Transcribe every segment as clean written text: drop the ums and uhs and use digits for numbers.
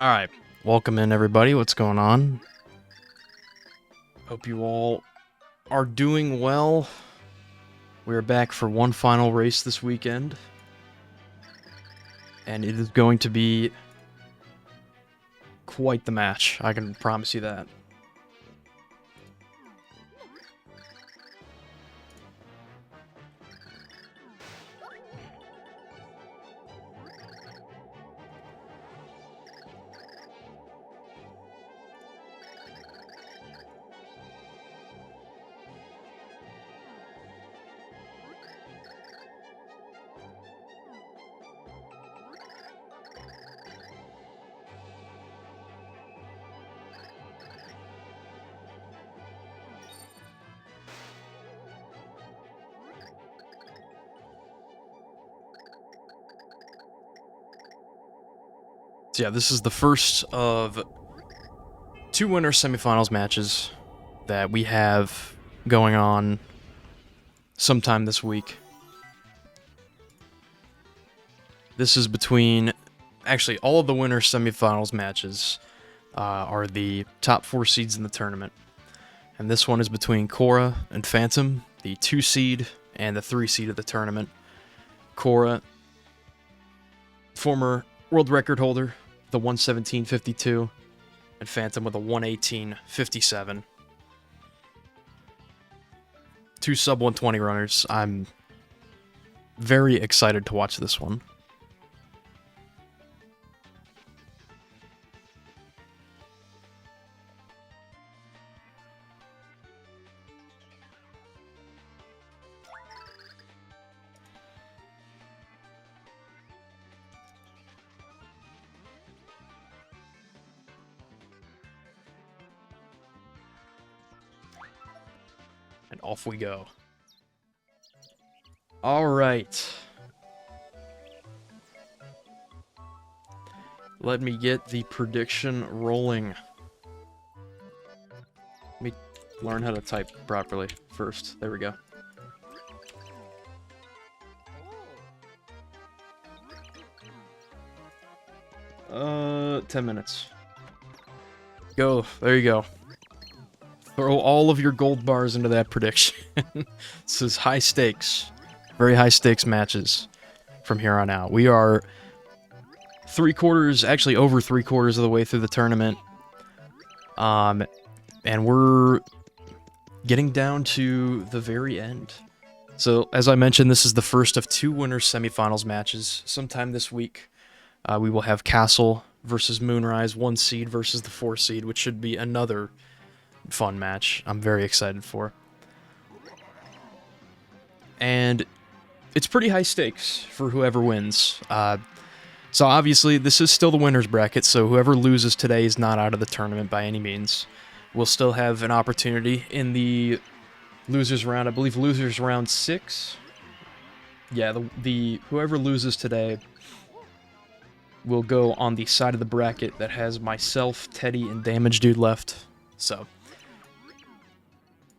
Alright, welcome in everybody, what's going on? Hope you all are doing well. We're back for one final race this weekend. And it is going to be quite the match, I can promise you that. So yeah, this is the first of two winner semifinals matches that we have going on sometime this week. This is between, actually all of the winner semifinals matches are the top 4 seeds in the tournament. And this one is between Kora and Phantom, the 2 seed and the 3 seed of the tournament. Kora, former world record holder, the 117.52, and Phantom with a 118.57. 2 sub 120 runners. I'm very excited to watch this one. And off we go. Alright. Let me get the prediction rolling. Let me learn how to type properly first. There we go. Uh, 10 minutes. Go. There you go. Throw all of your gold bars into that prediction. This is high stakes. Very high stakes matches from here on out. We are 3/4, actually over 3/4 of the way through the tournament. And we're getting down to the very end. So, as I mentioned, this is the first of 2 winners semifinals matches. Sometime this week, we will have Castle versus Moonrise, 1 seed versus the 4 seed, which should be another fun match I'm very excited for. And it's pretty high stakes for whoever wins. So obviously, this is still the winner's bracket, so whoever loses today is not out of the tournament by any means. We'll still have an opportunity in the losers round. I believe losers round 6. Yeah, the whoever loses today will go on the side of the bracket that has myself, Teddy, and Damage Dude left. So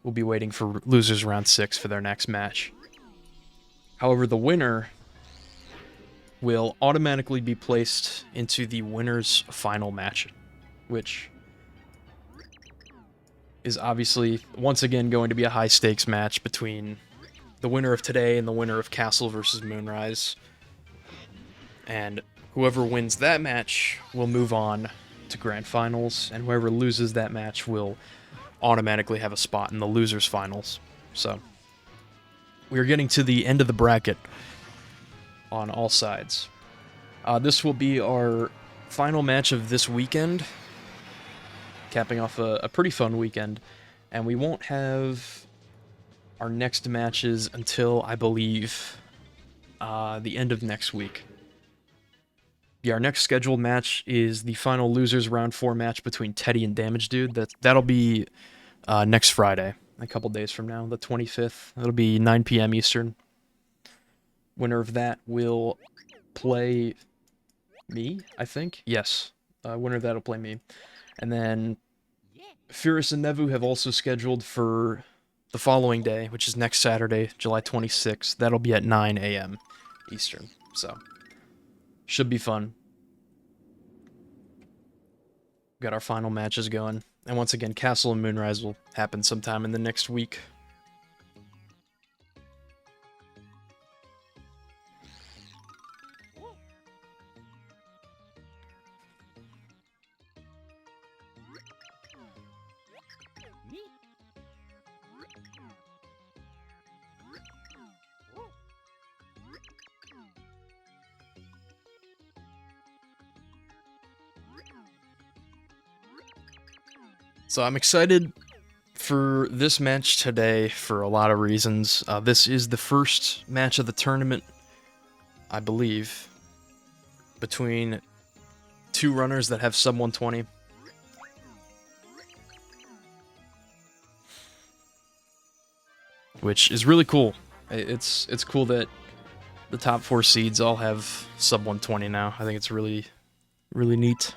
we'll be waiting for losers round 6 for their next match. However, the winner will automatically be placed into the winner's final match, which is obviously, once again, going to be a high-stakes match between the winner of today and the winner of Castle versus Moonrise. And whoever wins that match will move on to Grand Finals, and whoever loses that match will automatically have a spot in the losers finals. So we're getting to the end of the bracket on all sides. This will be our final match of this weekend, capping off a pretty fun weekend, and we won't have our next matches until, I believe, the end of next week. Yeah, our next scheduled match is the final losers round 4 match between Teddy and Damage Dude. That'll be next Friday, a couple days from now, the 25th. It'll be 9 p.m. Eastern. Winner of that will play me, I think. Yes, winner of that will play me. And then Furious and Nevu have also scheduled for the following day, which is next Saturday, July 26th. That'll be at 9 a.m. Eastern. So should be fun. got our final matches going. And once again, Castle and Moonrise will happen sometime in the next week. So I'm excited for this match today for a lot of reasons. This is the first match of the tournament, I believe, between two runners that have sub 120. Which is really cool. It's cool that the top 4 seeds all have sub 120 now. I think it's really, really neat.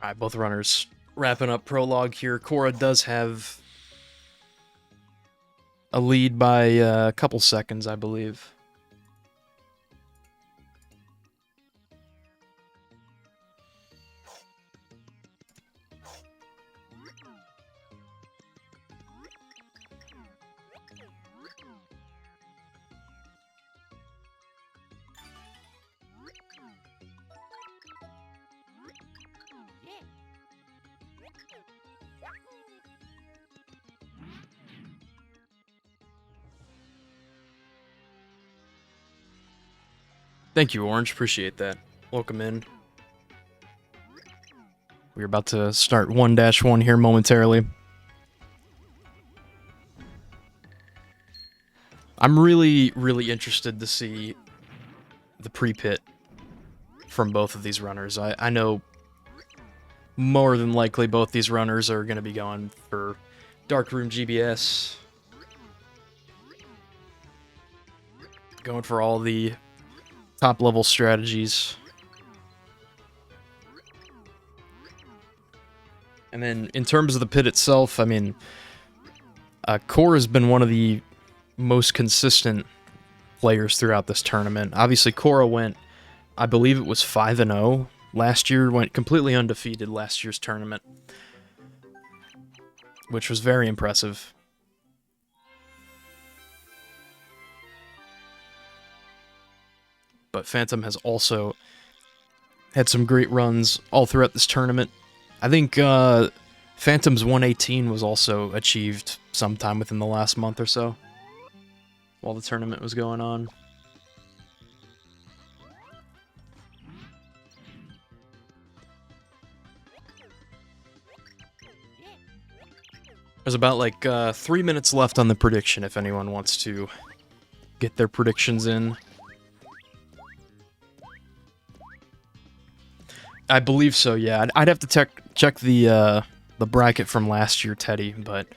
Alright, both runners wrapping up prologue here. Kora does have a lead by a couple seconds, I believe. Thank you, Orange. Appreciate that. Welcome in. We're about to start 1-1 here momentarily. I'm really, really interested to see the pre-pit from both of these runners. I know more than likely both these runners are going to be going for Darkroom GBS. Going for all the top-level strategies. And then, in terms of the pit itself, I mean, Kora has been one of the most consistent players throughout this tournament. Obviously, Kora went, I believe it was 5-0 last year, went completely undefeated last year's tournament, which was very impressive. But Phantom has also had some great runs all throughout this tournament. I think Phantom's 118 was also achieved sometime within the last month or so, while the tournament was going on. There's about like 3 minutes left on the prediction if anyone wants to get their predictions in. I believe so, yeah. I'd have to check the bracket from last year, Teddy, but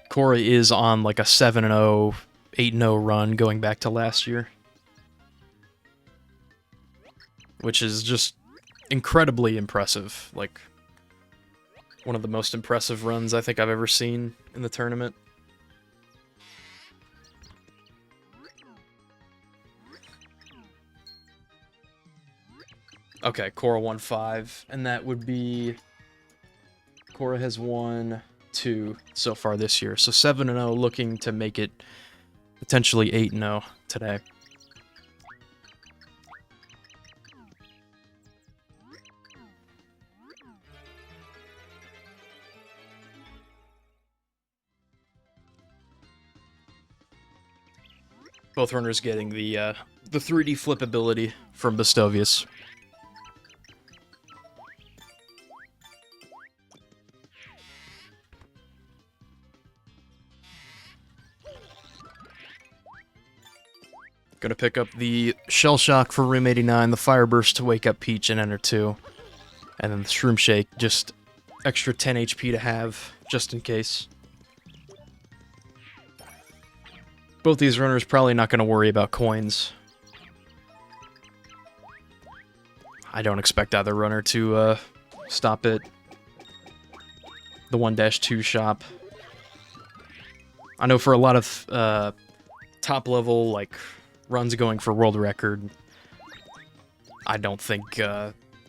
Kora is on like a 7-0, 8-0 run going back to last year. Which is just incredibly impressive. Like, one of the most impressive runs I think I've ever seen in the tournament. Okay, Kora won 5, and that would be... Kora has won 2 so far this year. So 7-0, looking to make it potentially 8-0 today. Both runners getting the 3D flip ability from Bestovius. Gonna pick up the Shell Shock for Room 89, the Fire Burst to wake up Peach and Enter 2, and then the Shroom Shake, just extra 10 HP to have, just in case. Both these runners probably not going to worry about coins. I don't expect either runner to stop it. The 1-2 shop. I know for a lot of top level, like, runs going for world record, I don't think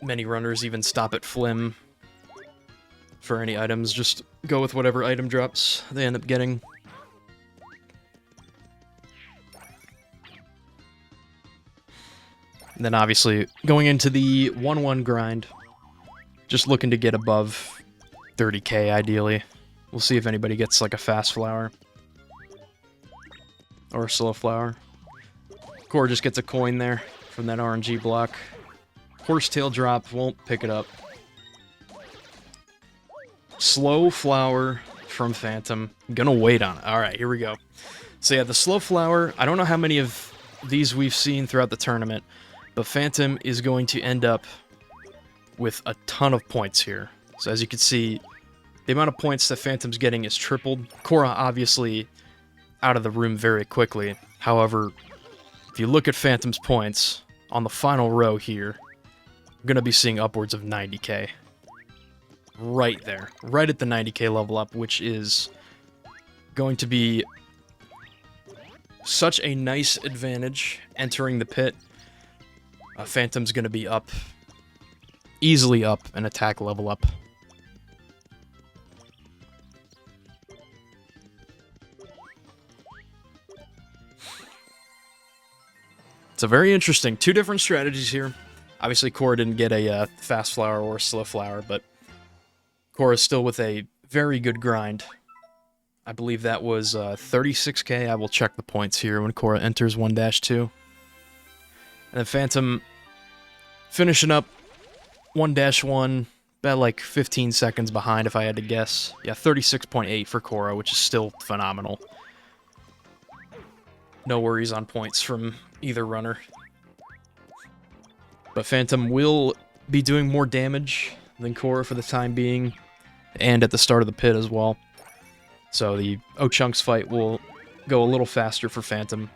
many runners even stop at Flim for any items. Just go with whatever item drops they end up getting. And then obviously going into the 1-1 grind, just looking to get above 30k ideally. We'll see if anybody gets like a fast flower or a slow flower. Kora just gets a coin there from that RNG block. Horsetail drop, won't pick it up. Slow flower from Phantom. Gonna wait on it. Alright, here we go. So yeah, the slow flower, I don't know how many of these we've seen throughout the tournament, but Phantom is going to end up with a ton of points here. So as you can see, the amount of points that Phantom's getting is tripled. Kora obviously out of the room very quickly. However, if you look at Phantom's points on the final row here, we're going to be seeing upwards of 90k. Right there. Right at the 90k level up, which is going to be such a nice advantage entering the pit. Phantom's going to be up, easily up, an attack level up. It's a very interesting, two different strategies here. Obviously, Kora didn't get a fast flower or a slow flower, but Kora's still with a very good grind. I believe that was 36k. I will check the points here when Kora enters 1-2. And then Phantom finishing up 1-1, about like 15 seconds behind if I had to guess. Yeah, 36.8 for Kora, which is still phenomenal. No worries on points from either runner. But Phantom will be doing more damage than Kora for the time being, and at the start of the pit as well. So the O-Chunks fight will go a little faster for Phantom.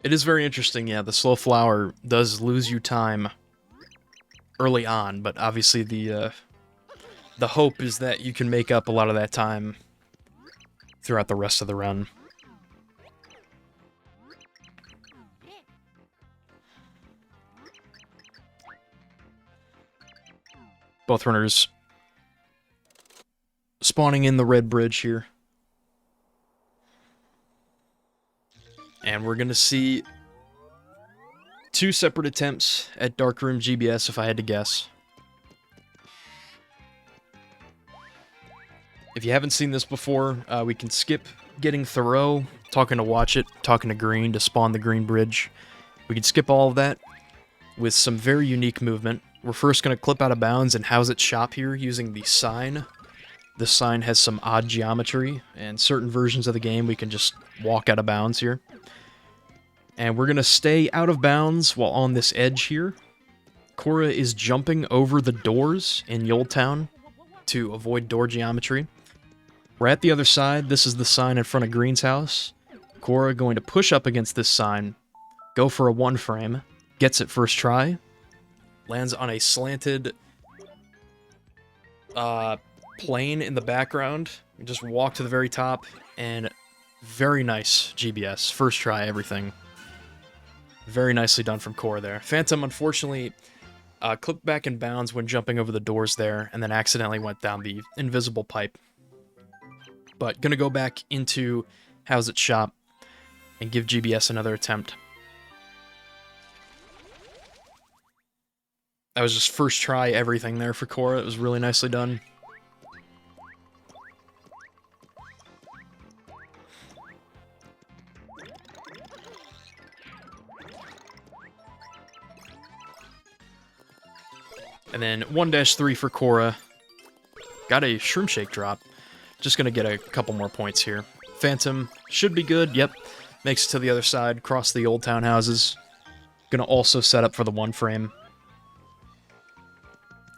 It is very interesting, yeah, the slow flower does lose you time early on, but obviously the hope is that you can make up a lot of that time throughout the rest of the run. Both runners spawning in the red bridge here. And we're going to see two separate attempts at Darkroom GBS, if I had to guess. If you haven't seen this before, we can skip getting Thoreau, talking to Watch It, talking to Green to spawn the green bridge. We can skip all of that with some very unique movement. We're first going to clip out of bounds and house it shop here using the sign This sign has some odd geometry, and certain versions of the game we can just walk out of bounds here. And we're going to stay out of bounds while on this edge here. Kora is jumping over the doors in Yoldtown to avoid door geometry. We're at the other side. This is the sign in front of Green's house. Kora going to push up against this sign, go for a one frame, gets it first try, lands on a slanted plane in the background. We just walk to the very top, and very nice GBS. First try, everything. Very nicely done from Kora there. Phantom, unfortunately, clipped back in bounds when jumping over the doors there, and then accidentally went down the invisible pipe. But gonna go back into How's It Shop and give GBS another attempt. That was just first try everything there for Kora. It was really nicely done. And then 1-3 for Kora. Got a Shroom Shake drop. Just gonna get a couple more points here. Phantom should be good. Yep. Makes it to the other side. Cross the old townhouses. Gonna also set up for the one frame.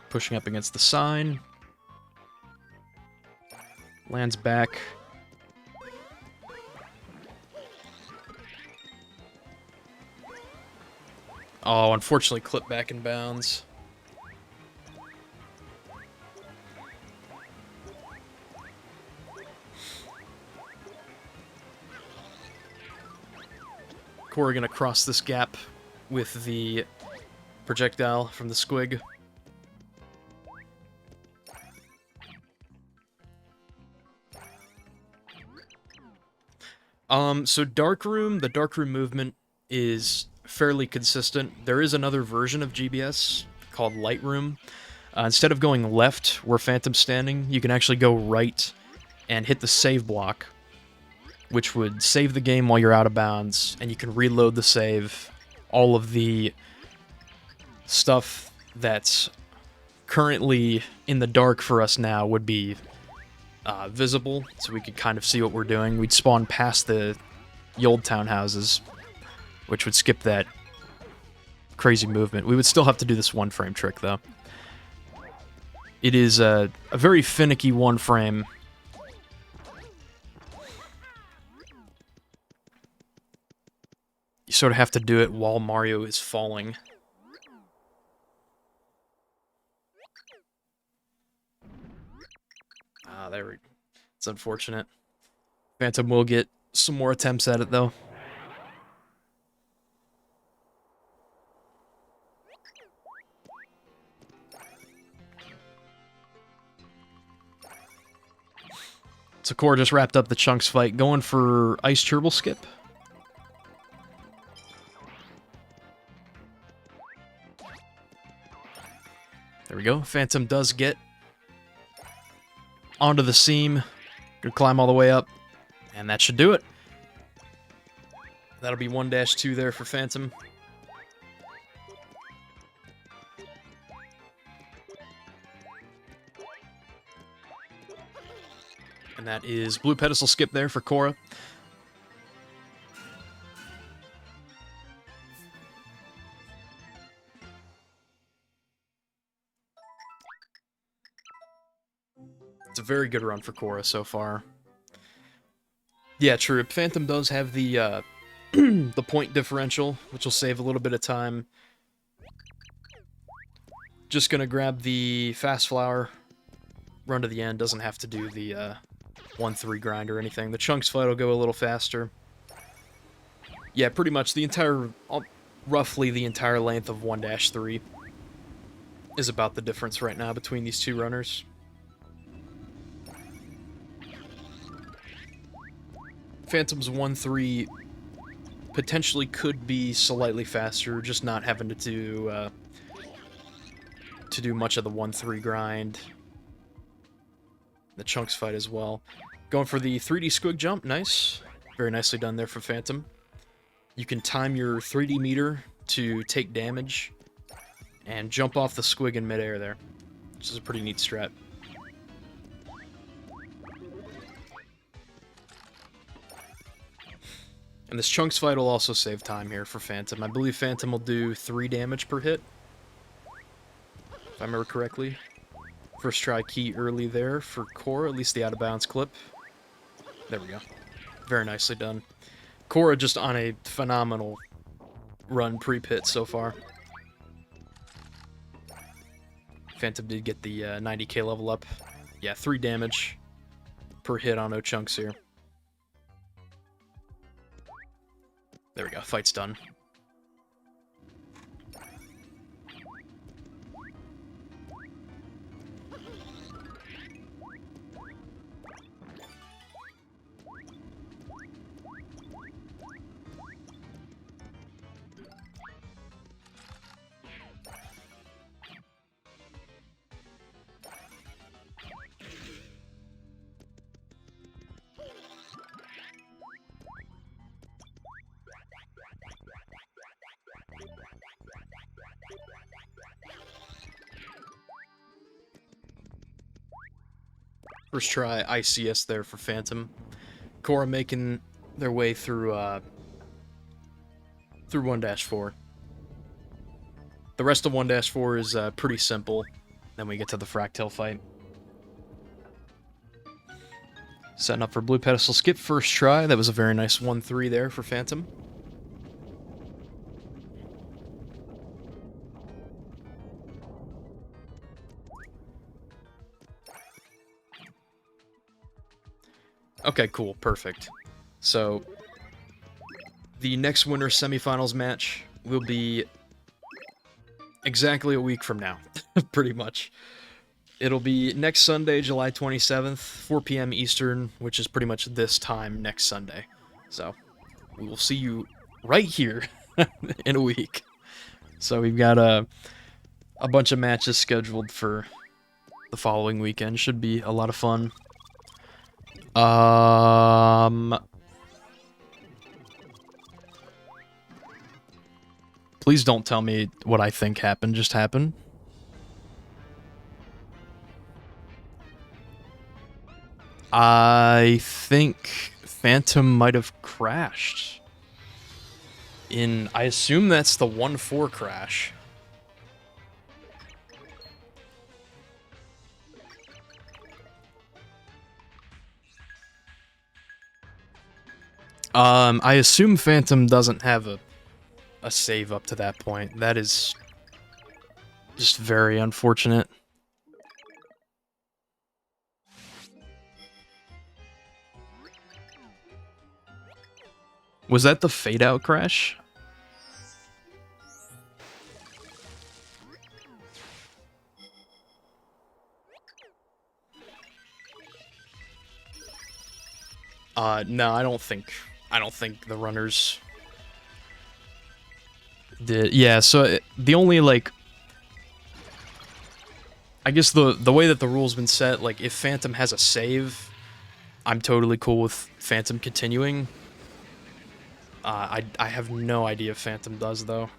Pushing up against the sign. Lands back. Oh, unfortunately clipped back in bounds. Kora gonna cross this gap with the projectile from the squig. So Dark Room, the Dark Room movement is fairly consistent. There is another version of GBS called Light Room. Instead of going left where Phantom's standing, you can actually go right and hit the save block, which would save the game while you're out of bounds, and you can reload the save. All of the stuff that's currently in the dark for us now would be visible, so we could kind of see what we're doing. We'd spawn past the old townhouses, which would skip that crazy movement. We would still have to do this one frame trick, though. It is a very finicky one frame. You sort of have to do it while Mario is falling. Ah, there we go. It's unfortunate. Phantom will get some more attempts at it, though. So Kora just wrapped up the Chunks fight, going for Ice Turbo Skip. There we go. Phantom does get onto the seam. Gonna climb all the way up. And that should do it. That'll be 1-2 there for Phantom. And that is Blue Pedestal Skip there for Kora. It's a very good run for Kora so far. Yeah, true. Phantom does have the the point differential, which will save a little bit of time. Just gonna grab the Fast Flower, run to the end. Doesn't have to do the 1-3 grind or anything. The Chunks fight will go a little faster. Yeah, pretty much the entire, roughly the entire length of 1-3 is about the difference right now between these two runners. Phantom's 1-3 potentially could be slightly faster, just not having to do much of the 1-3 grind. The Chunks fight as well. Going for the 3D squig jump, nice. Very nicely done there for Phantom. You can time your 3D meter to take damage and jump off the squig in midair there, which is a pretty neat strat. And this Chunks fight will also save time here for Phantom. I believe Phantom will do 3 damage per hit, if I remember correctly. First try key early there for Kora, at least the out-of-bounds clip. There we go. Very nicely done. Kora just on a phenomenal run pre-pit so far. Phantom did get the 90k level up. Yeah, 3 damage per hit on no Chunks here. There we go, fight's done. First try ICS there for Phantom. Kora making their way through 1-4. The rest of 1-4 is pretty simple. Then we get to the Fractal fight. Setting up for Blue Pedestal skip first try. That was a very nice 1-3 there for Phantom. Okay, cool, perfect. So, the next winner semifinals match will be exactly a week from now, pretty much. It'll be next Sunday, July 27th, 4 p.m. Eastern, which is pretty much this time next Sunday. So, we will see you right here in a week. So, we've got a bunch of matches scheduled for the following weekend. Should be a lot of fun. Please don't tell me what I think happened just happened. I think Phantom might have crashed. I assume that's the 1-4 crash. I assume Phantom doesn't have a save up to that point. That is just very unfortunate. Was that the fade out crash? No, I don't think the runners did. Yeah, so the only, like, I guess the way that the rule's been set, like, if Phantom has a save, I'm totally cool with Phantom continuing. I have no idea if Phantom does, though.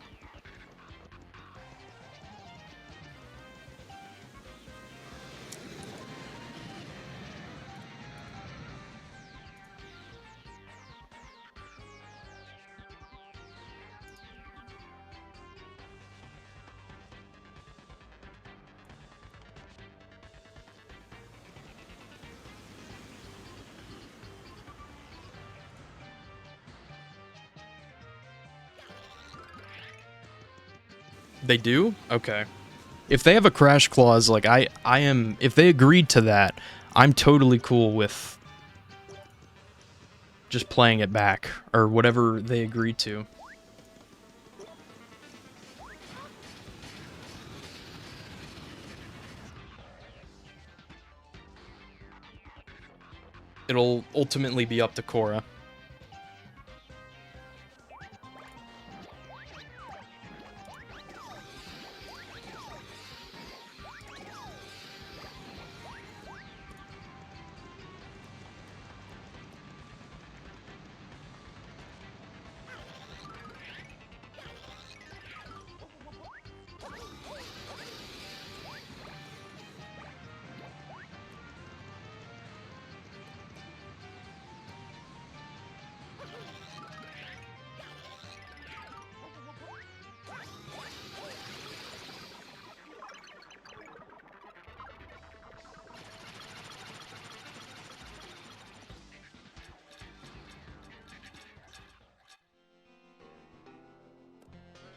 They do? Okay. If they have a crash clause, like, if they agreed to that, I'm totally cool with just playing it back, or whatever they agreed to. It'll ultimately be up to Kora.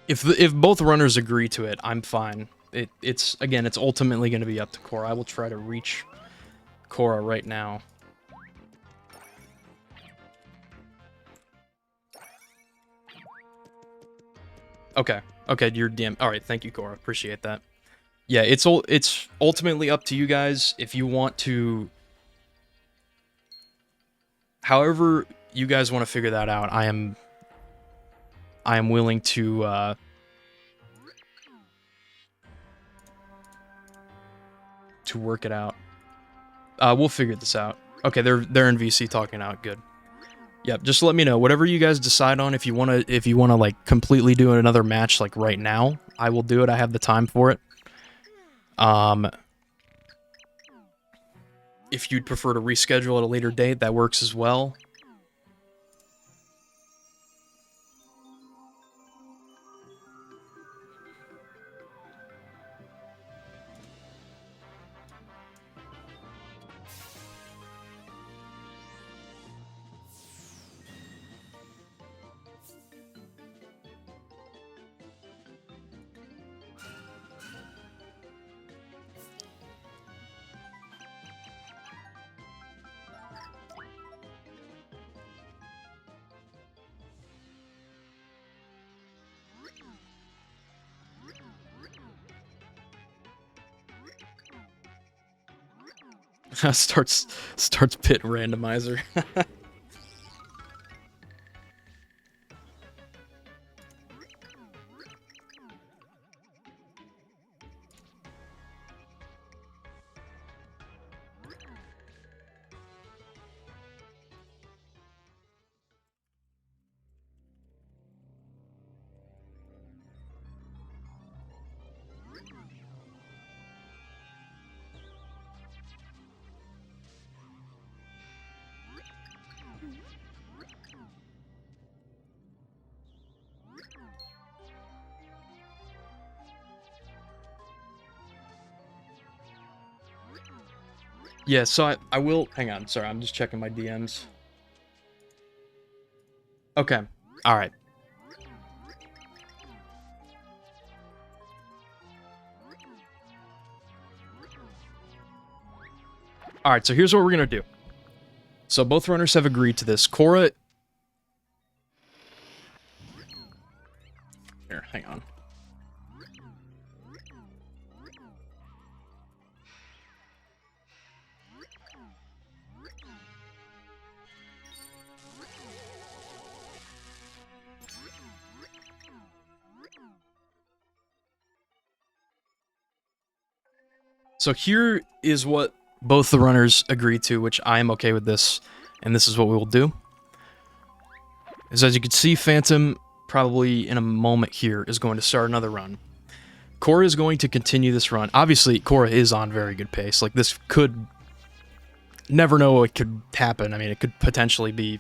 If both runners agree to it, I'm fine. It's again, it's ultimately going to be up to Kora. I will try to reach Kora right now. Okay. Okay, you're DM. All right, thank you, Kora. Appreciate that. Yeah, it's ultimately up to you guys if you want to. However, you guys want to figure that out. I am willing to work it out. We'll figure this out. Okay, they're in VC talking out. Good. Yep, just let me know whatever you guys decide on. If you wanna like completely do another match like right now, I will do it. I have the time for it. If you'd prefer to reschedule at a later date, that works as well. starts pit randomizer. Yeah, so I will... Hang on, sorry, I'm just checking my DMs. Okay, alright. Alright, so here's what we're gonna do. So both runners have agreed to this. Kora... Here, hang on. So here is what both the runners agreed to, which I am okay with this, and this is what we will do. Is as you can see, Phantom, probably in a moment here, is going to start another run. Kora is going to continue this run. Obviously, Kora is on very good pace. Like, this could... Never know what could happen. I mean, it could potentially be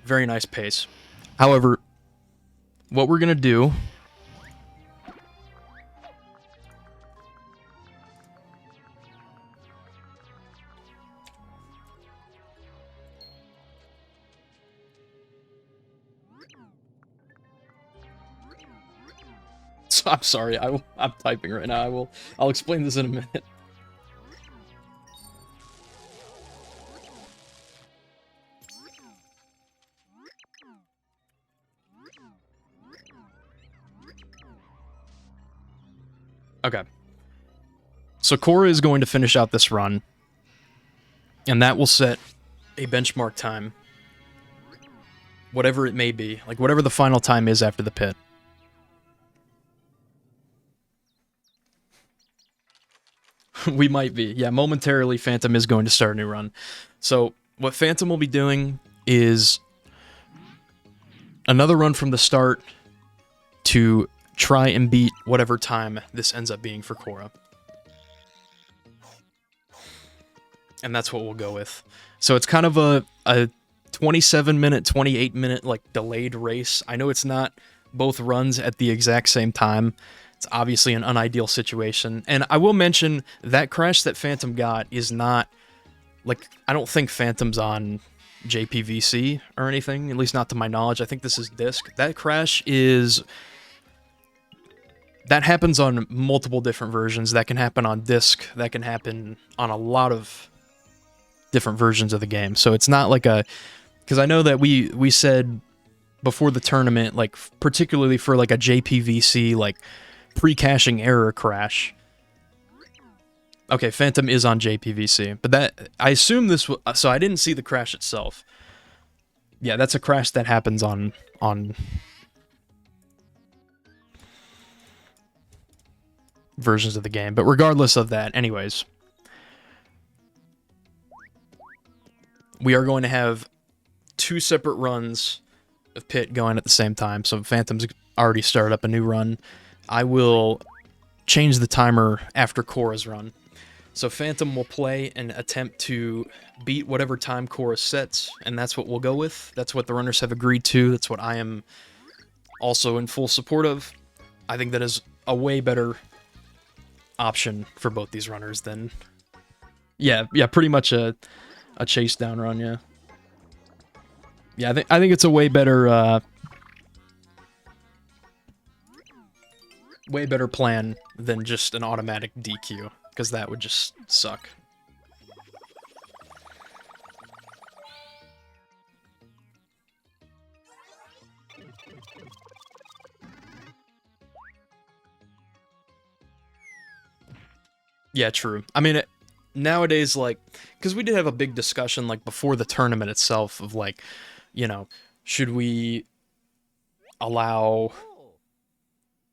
very nice pace. However, what we're going to do... I'm sorry, I'm typing right now. I'll explain this in a minute. Okay. So Kora is going to finish out this run, and that will set a benchmark time. Whatever it may be. Like, whatever the final time is after the pit. We might be. Yeah, momentarily, Phantom is going to start a new run. So, what Phantom will be doing is another run from the start to try and beat whatever time this ends up being for Kora. And that's what we'll go with. So it's kind of a 27-minute, 28-minute, like, delayed race. I know it's not both runs at the exact same time. It's obviously an unideal situation. And I will mention that crash that Phantom got is not, like, I don't think Phantom's on JPVC or anything, at least not to my knowledge. I think this is Disc. That crash is that happens on multiple different versions. That can happen on disc. That can happen on a lot of different versions of the game. So it's not like a... Because I know that we said before the tournament, like, particularly for like a JPVC, like, pre-caching error crash. Okay, Phantom is on JPVC, but that... I assume this... So I didn't see the crash itself. Yeah, that's a crash that happens on versions of the game. But regardless of that, anyways, we are going to have 2 separate runs of Pit going at the same time. So Phantom's already started up a new run. I will change the timer after Kora's run. So Phantom will play and attempt to beat whatever time Kora sets, and that's what we'll go with. That's what the runners have agreed to. That's what I am also in full support of. I think that is a way better option for both these runners than... Yeah, pretty much a chase down run, yeah. Yeah, I think it's a way better plan than just an automatic DQ, because that would just suck. Yeah, true. I mean, nowadays, like, because we did have a big discussion, like, before the tournament itself of, like, you know, should we allow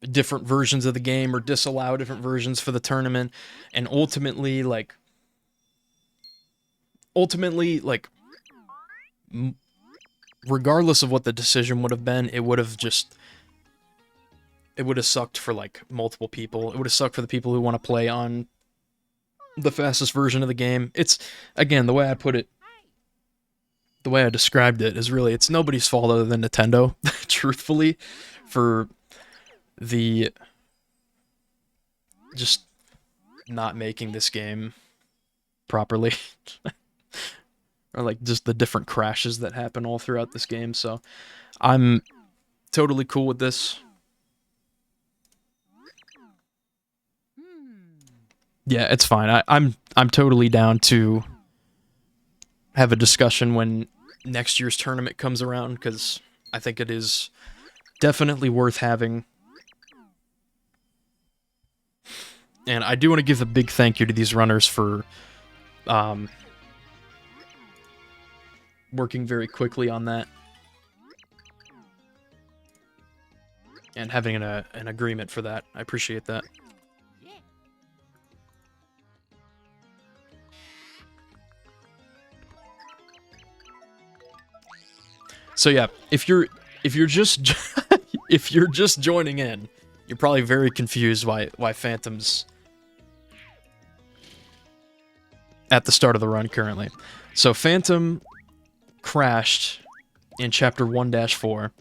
different versions of the game or disallow different versions for the tournament? And ultimately, like, regardless of what the decision would have been, it would have sucked for, like, multiple people. It would have sucked for the people who want to play on the fastest version of the game. It's, again, the way I put it, the way I described it is really, it's nobody's fault other than Nintendo, truthfully, for the just not making this game properly. Or, like, just the different crashes that happen all throughout this game. So I'm totally cool with this. Yeah, it's fine. I'm totally down to have a discussion when next year's tournament comes around, because I think it is definitely worth having. And I do want to give a big thank you to these runners for working very quickly on that. And having an agreement for that. I appreciate that. So yeah, if you're just if you're just joining in, you're probably very confused why Phantom's at the start of the run currently. So Phantom crashed in chapter 1-4.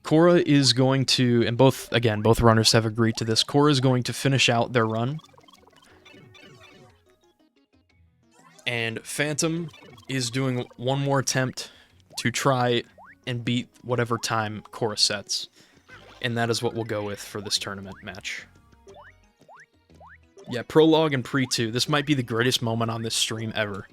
Kora is going to, and both runners have agreed to this, Kora is going to finish out their run. And Phantom is doing one more attempt to try and beat whatever time Kora sets. And that is what we'll go with for this tournament match. Yeah, Prologue and Pre-2. This might be the greatest moment on this stream ever.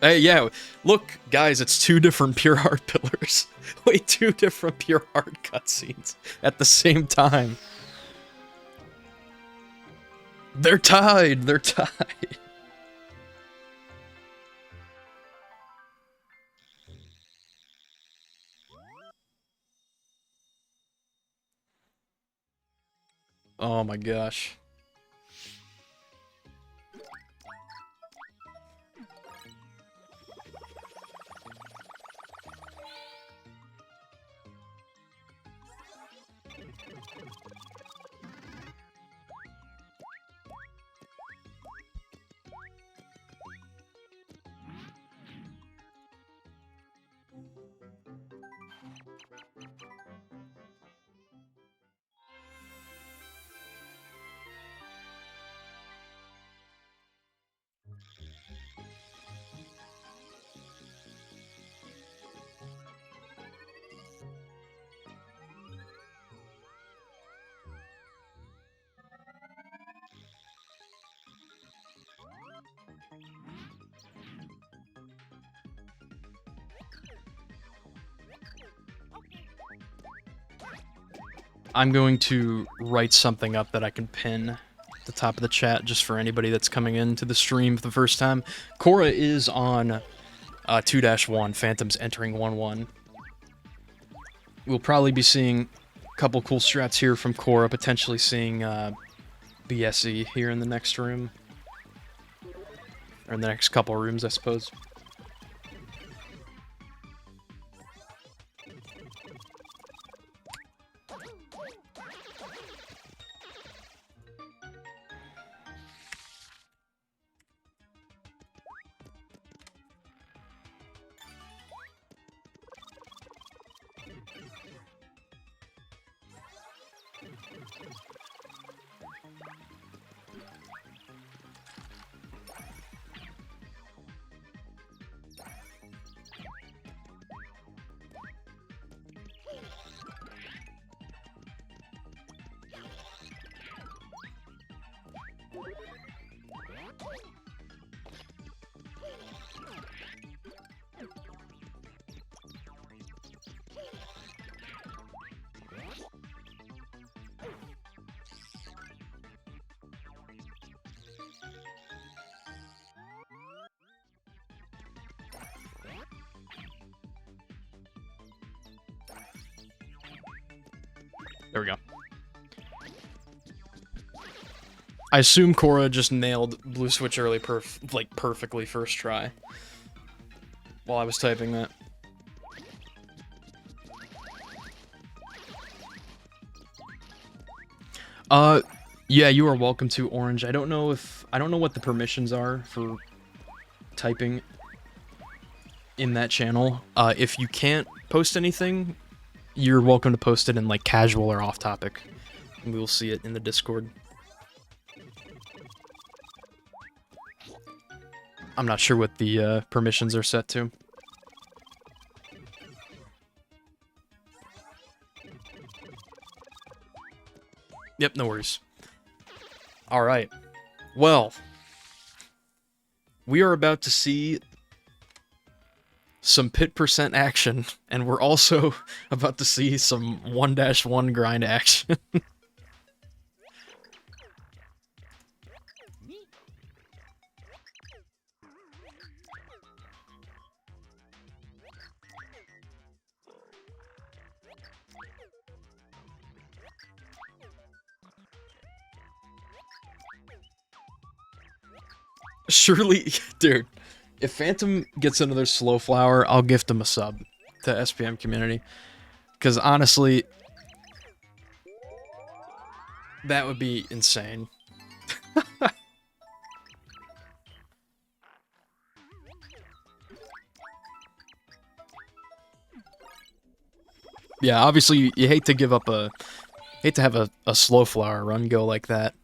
Hey, yeah, look, guys, it's 2 different Pure Heart pillars. Wait, 2 different Pure Heart cutscenes at the same time. They're tied! They're tied! Oh my gosh. I'm going to write something up that I can pin at the top of the chat just for anybody that's coming into the stream for the first time. Kora is on 2-1. Phantom's entering 1-1. We'll probably be seeing a couple cool strats here from Kora, potentially seeing BSE here in the next room. Or in the next couple rooms, I suppose. There we go. I assume Kora just nailed blue switch early perfectly first try. While I was typing that. Yeah, you are welcome to, Orange. I don't know what the permissions are for typing in that channel. If you can't post anything, you're welcome to post it in like casual or off topic, and we will see it in the Discord. I'm not sure what the permissions are set to. Yep, no worries. Alright. Well, we are about to see some pit percent action, and we're also about to see some 1-1 grind action. Surely, dude, if Phantom gets another slow flower, I'll gift him a sub to SPM community. Because honestly, that would be insane. Yeah, obviously you hate to give up hate to have a slow flower run go like that.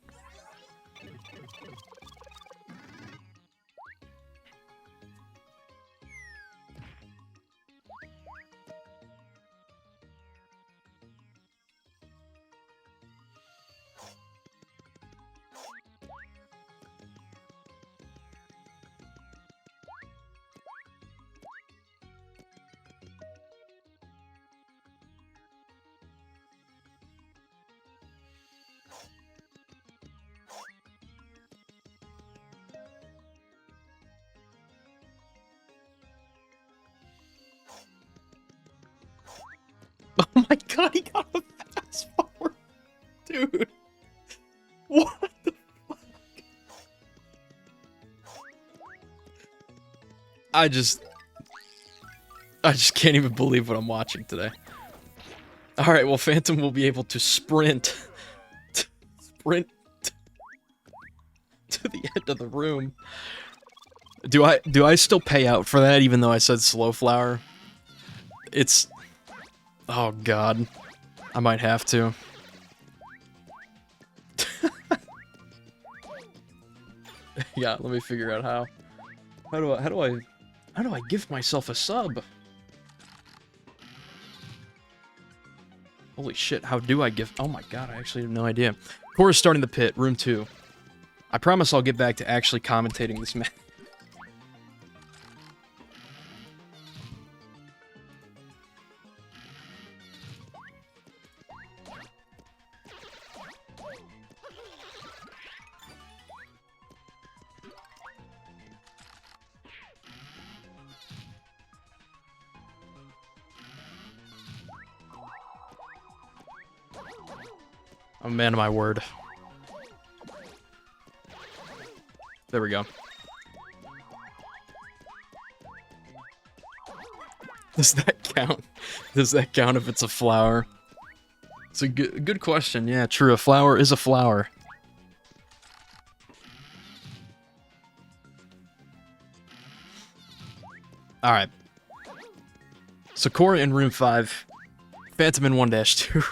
Oh my god, he got a fast forward! Dude! What the fuck? I just can't even believe what I'm watching today. Alright, well, Phantom will be able to sprint to the end of the room. Do I still pay out for that even though I said slow flower? It's... Oh god. I might have to. Yeah, let me figure out how. How do I gift myself a sub? Holy shit, how do I gift? Oh my god, I actually have no idea. Kora's starting the pit, room 2. I promise I'll get back to actually commentating this match. I'm a man of my word. There we go. Does that count? Does that count if it's a flower? It's a good question. Yeah, true. A flower is a flower. Alright. So Kora in room 5. Phantom in 1-2.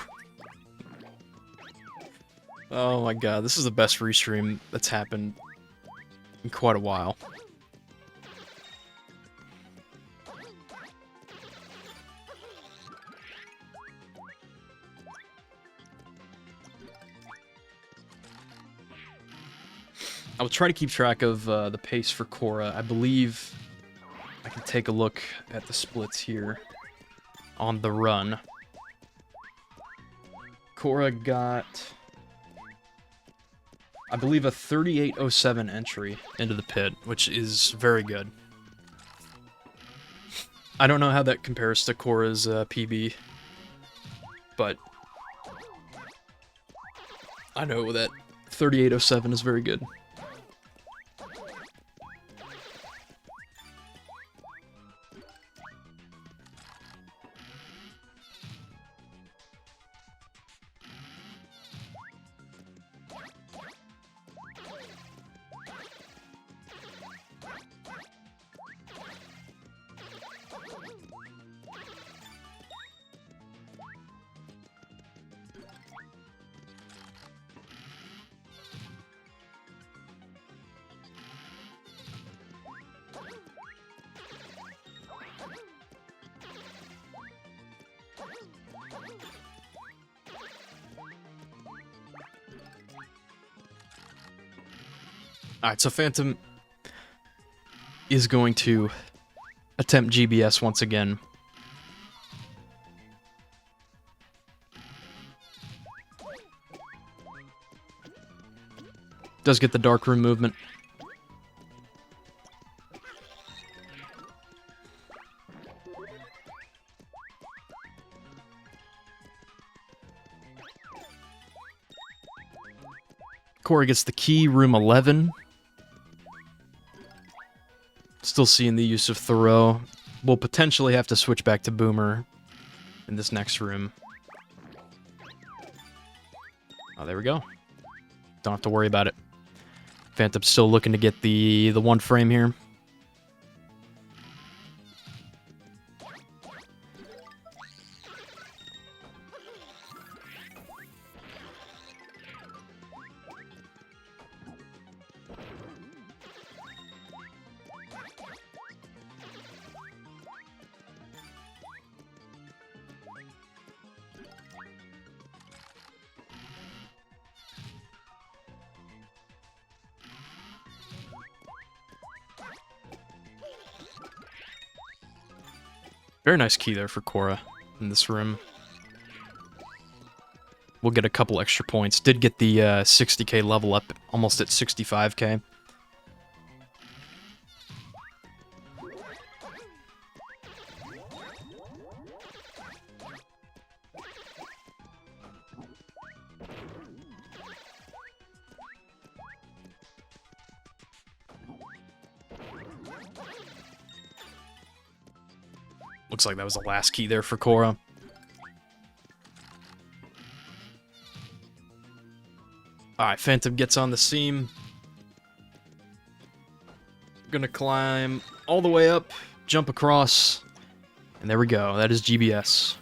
Oh my god, this is the best restream that's happened in quite a while. I will try to keep track of the pace for Kora. I believe I can take a look at the splits here on the run. Kora got, I believe, a 38:07 entry into the pit, which is very good. I don't know how that compares to Kora's PB, but I know that 38:07 is very good. Alright, so Phantom is going to attempt GBS once again. Does get the dark room movement. Kora gets the key, room 11. Still seeing the use of Thoreau. We'll potentially have to switch back to Boomer in this next room. Oh, there we go. Don't have to worry about it. Phantom's still looking to get the one frame here. Very nice key there for Kora in this room. We'll get a couple extra points. Did get the 60k level up, almost at 65k. Looks like that was the last key there for Kora. Alright, Phantom gets on the seam. Gonna climb all the way up, jump across, and there we go. That is GBS.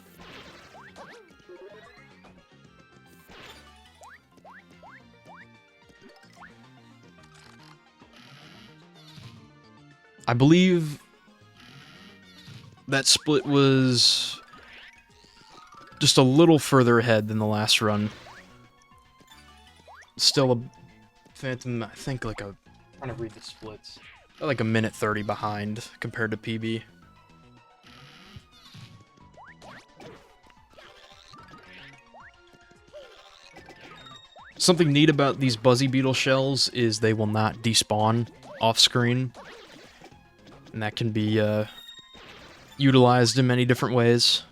I believe that split was just a little further ahead than the last run. Still a Phantom, I think like a, I'm trying to read the splits, like a minute 30 behind compared to PB. Something neat about these Buzzy Beetle shells is they will not despawn off screen. And that can be utilized in many different ways.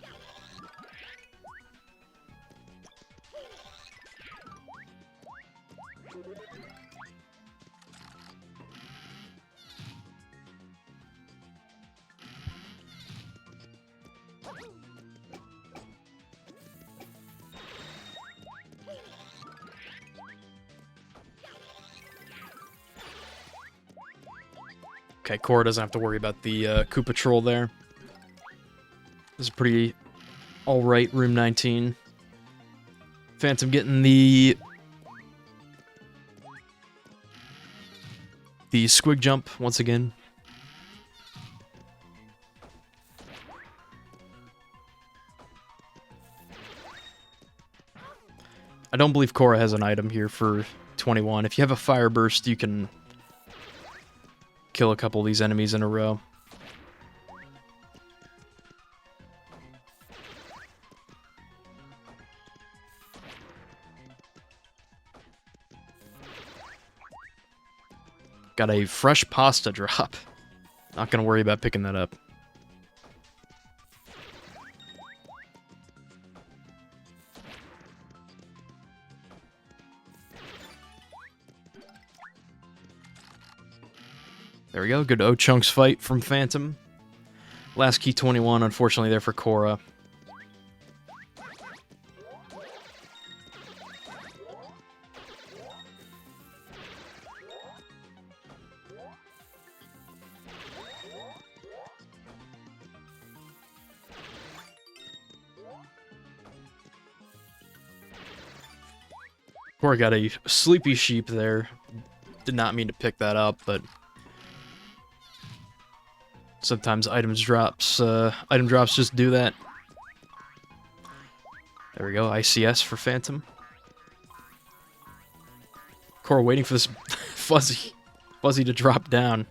Okay, Kora doesn't have to worry about the Koopa Troll there. This is pretty alright, room 19. Phantom getting the squig jump once again. I don't believe Kora has an item here for 21. If you have a Fire Burst, you can kill a couple of these enemies in a row. Got a fresh pasta drop. Not gonna worry about picking that up. There we go. Good O-Chunks fight from Phantom. Last key 21, unfortunately, there for Kora. Kora got a sleepy sheep there. Did not mean to pick that up, but sometimes item drops just do that. There we go, ICS for Phantom. Kora waiting for this fuzzy to drop down.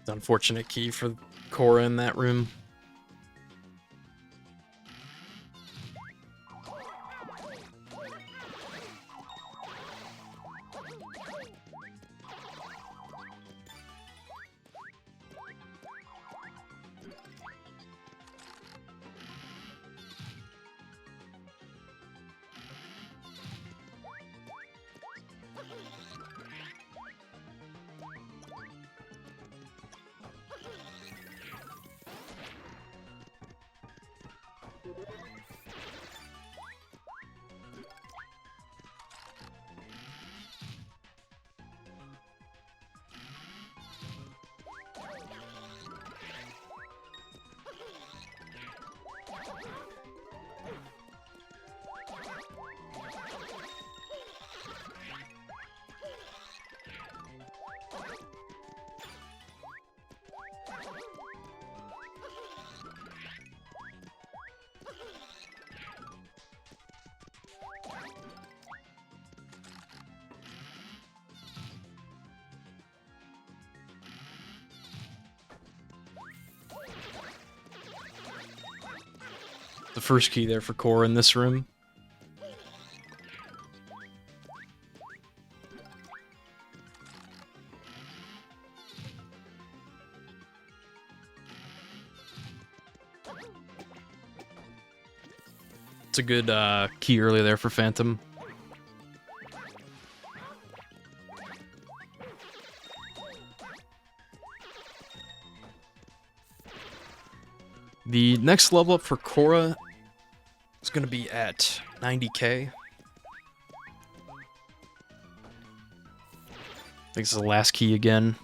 Unfortunate key for Kora in that room. The first key there for Kora in this room. It's a good key early there for Phantom. The next level up for Kora is going to be at 90k. I think this is the last key again.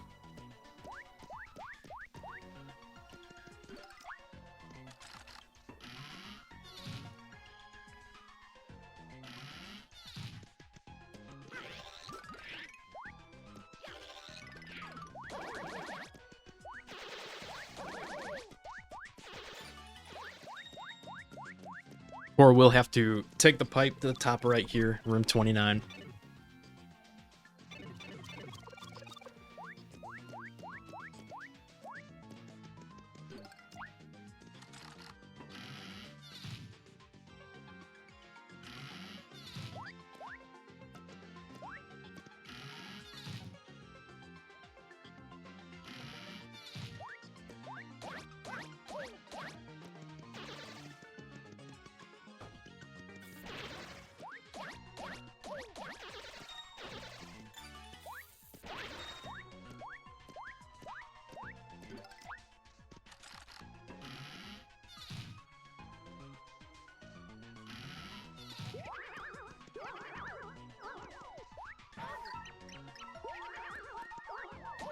Or we'll have to take the pipe to the top right here, room 29.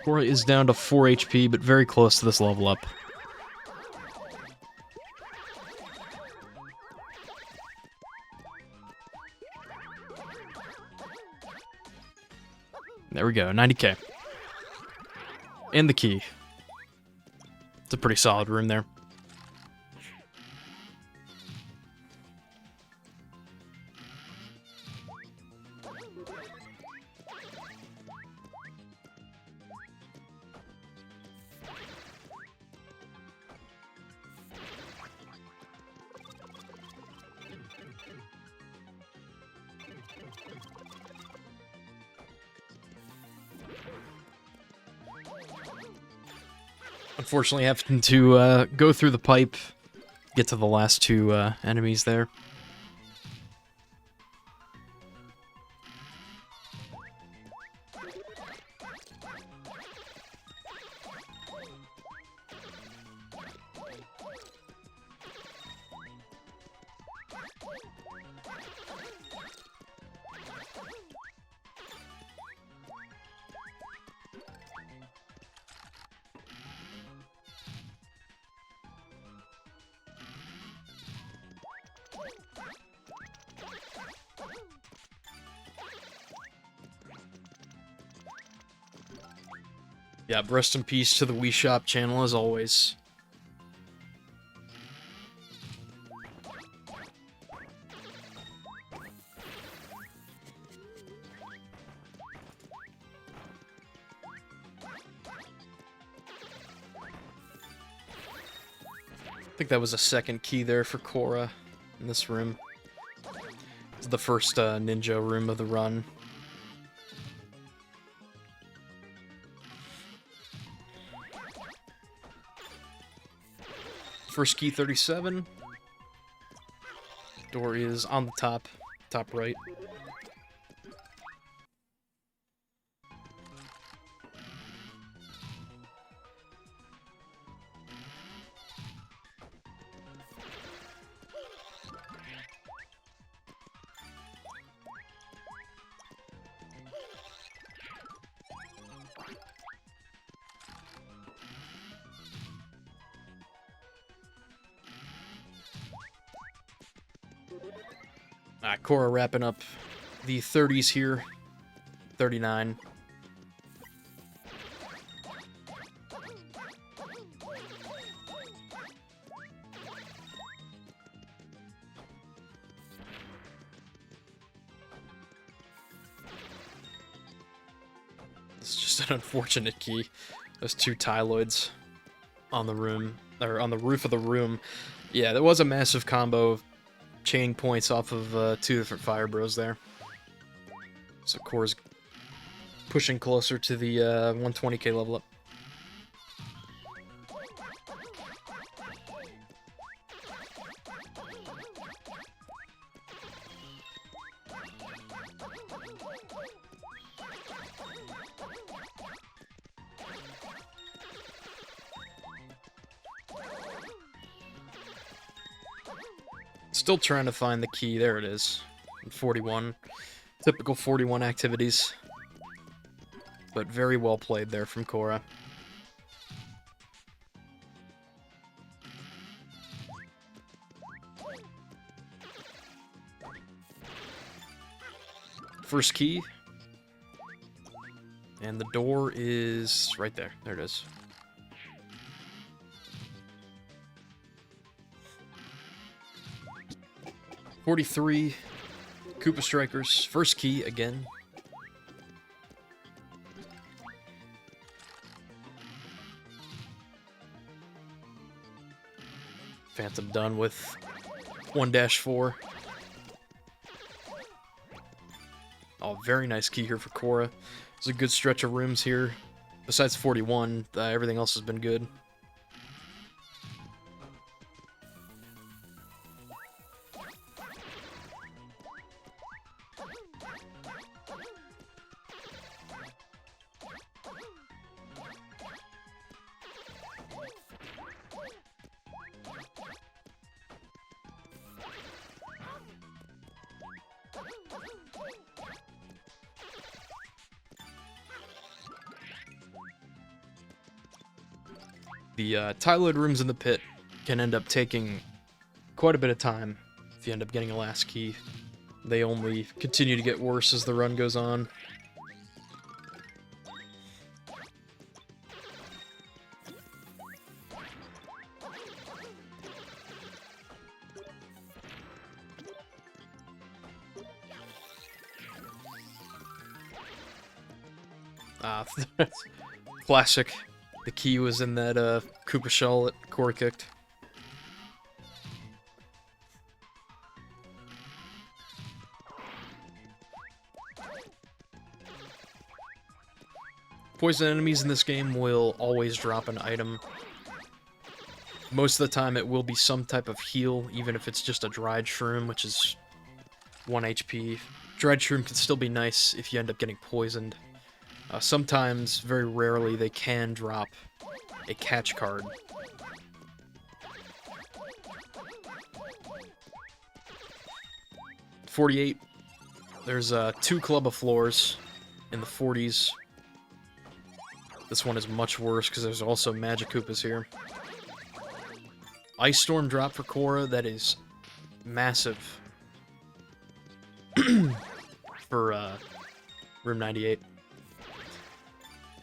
Kora is down to 4 HP, but very close to this level up. There we go, 90k. And the key. It's a pretty solid room there. Unfortunately, having to go through the pipe, get to the last two enemies there. Yeah, rest in peace to the Wii Shop channel, as always. I think that was a second key there for Kora in this room. It's the first ninja room of the run. First key 37. Door is on the top right. Kora wrapping up the 30s here. 39. It's just an unfortunate key. Those two Tyloids on the room, or on the roof of the room. Yeah, there was a massive combo of chaining points off of two different Fire Bros there. So Kora's pushing closer to the 120k level up. Still trying to find the key. There it is. 41. Typical 41 activities. But very well played there from Kora. First key. And the door is right there. There it is. .43 Koopa Strikers. First key again. Phantom done with 1-4. Oh, very nice key here for Kora. There's a good stretch of rooms here. Besides 41, everything else has been good. The Tyloid rooms in the pit can end up taking quite a bit of time if you end up getting a last key. They only continue to get worse as the run goes on. Classic. The key was in that Koopa shell that Kora kicked. Poison enemies in this game will always drop an item. Most of the time it will be some type of heal, even if it's just a dried shroom, which is 1 HP. Dried shroom can still be nice if you end up getting poisoned. Sometimes, very rarely, they can drop a catch card. .48. There's 2 Club of Floors in the 40s. This one is much worse because there's also Magic Koopas here. Ice Storm drop for Kora, that is massive for room 98.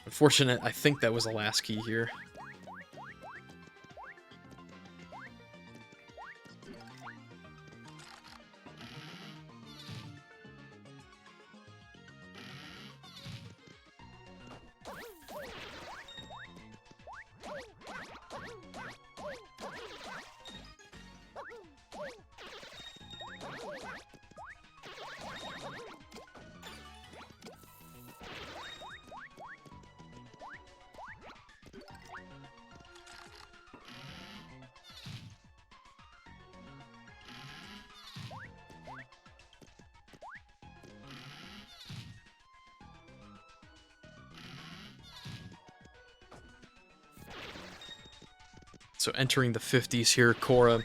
Unfortunate, I think that was the last key here. So entering the 50s here, Kora.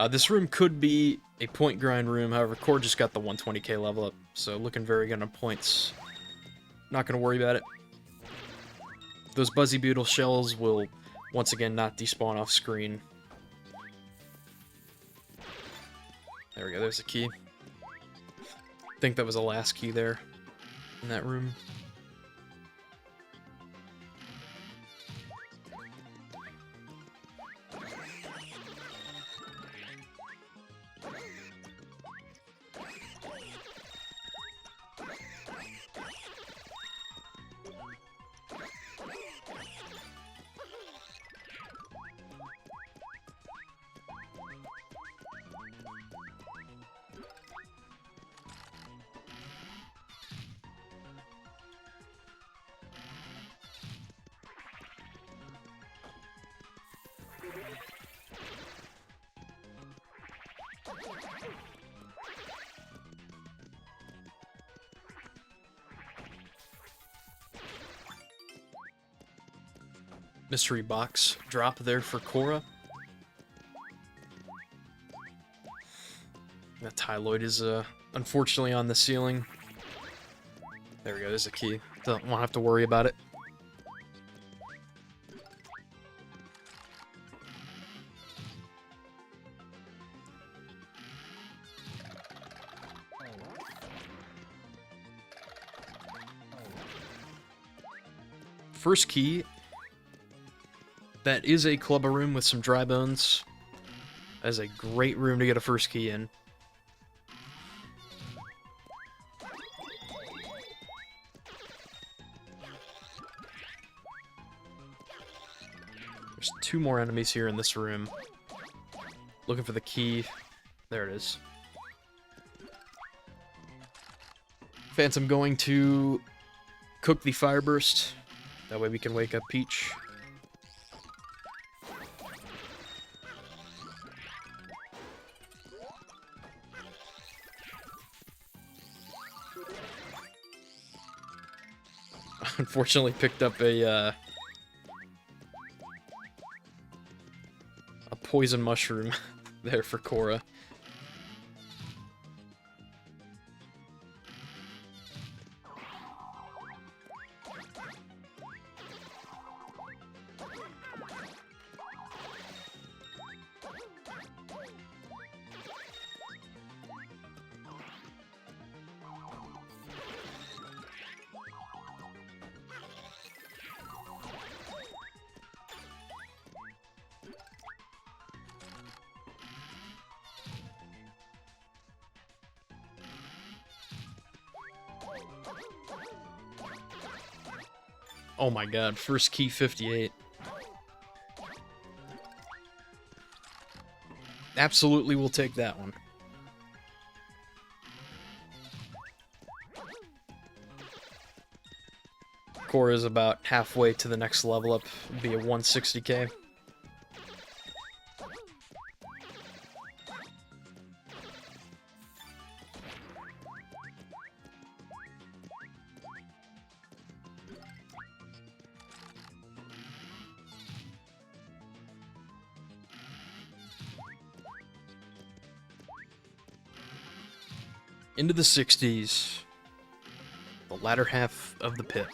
This room could be a point grind room, however, Kora just got the 120k level up, so looking very good on points. Not going to worry about it. Those Buzzy Beetle shells will, once again, not despawn off screen. There we go, there's the key. I think that was the last key there, in that room. Mystery box drop there for Kora. That Tyloid is unfortunately on the ceiling. There we go, there's a key. Won't have to worry about it. First key. That is a Clubba room with some dry bones. That is a great room to get a first key in. There's 2 more enemies here in this room. Looking for the key. There it is. Phantom going to cook the Fire Burst. That way we can wake up Peach. Unfortunately picked up a poison mushroom there for Kora. Oh my god, first key 58. Absolutely will take that one. Kora is about halfway to the next level up, it'd be a 160k. Into the 60s. The latter half of the pit.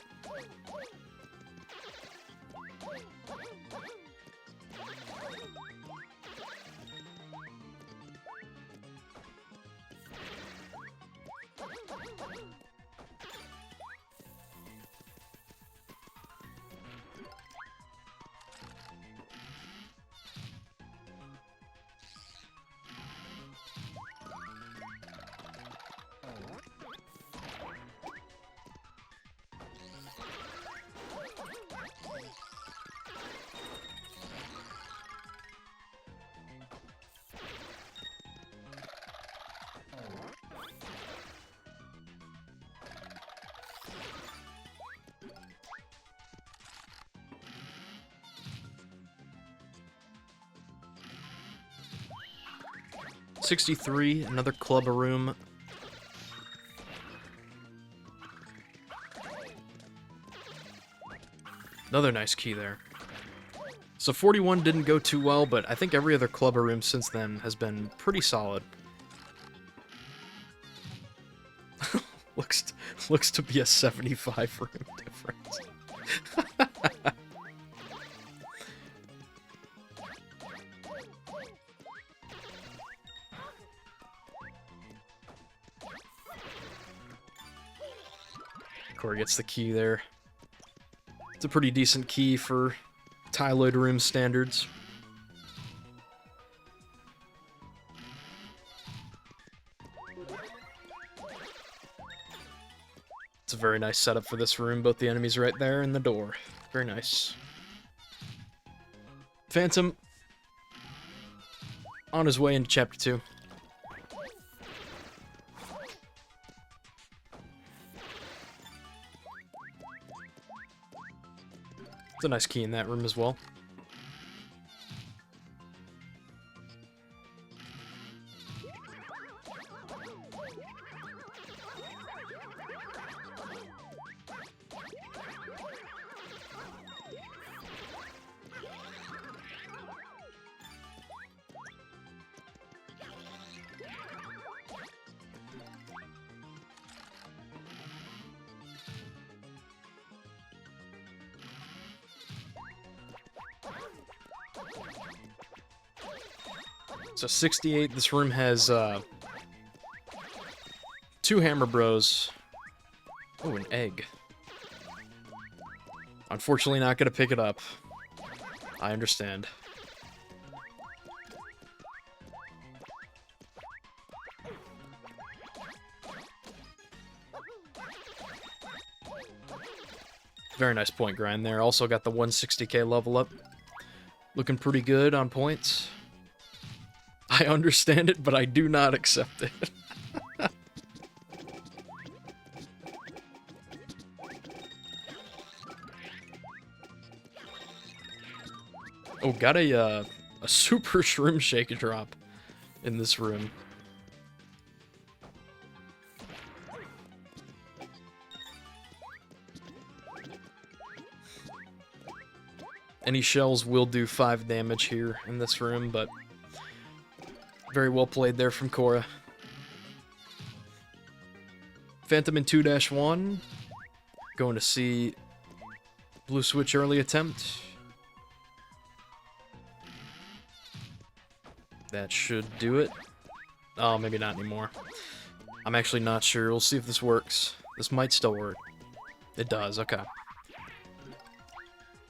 $63, another club room. Another nice key there. So 41 didn't go too well, but I think every other club room since then has been pretty solid. looks to be a 75 room difference. Kora gets the key there. It's a pretty decent key for Tyloid room standards. It's a very nice setup for this room. Both the enemies right there and the door. Very nice. Phantom on his way into Chapter 2. It's a nice key in that room as well. So 68, this room has 2 Hammer Bros. Oh, an egg. Unfortunately not gonna pick it up. I understand. Very nice point grind there. Also got the 160k level up. Looking pretty good on points. I understand it, but I do not accept it. Oh, got a super shroom shake drop in this room. Any shells will do 5 damage here in this room, but very well played there from Kora. Phantom in 2-1. Going to see Blue Switch early attempt. That should do it. Oh, maybe not anymore. I'm actually not sure. We'll see if this works. This might still work. It does, okay.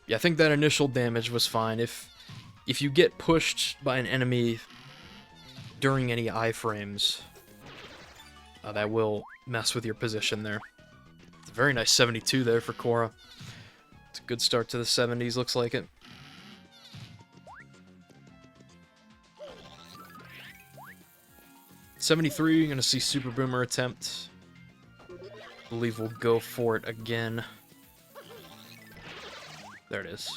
Yeah, I think that initial damage was fine. If you get pushed by an enemy during any iframes, that will mess with your position there. Very nice 72 there for Kora. It's a good start to the 70s, looks like it. '73, you're going to see Super Boomer attempt. I believe we'll go for it again. There it is.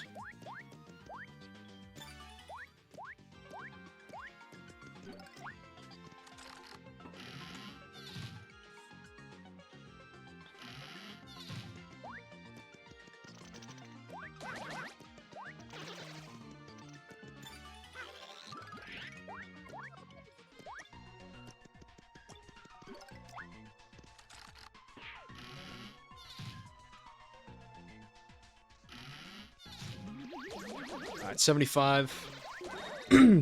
Alright, 75.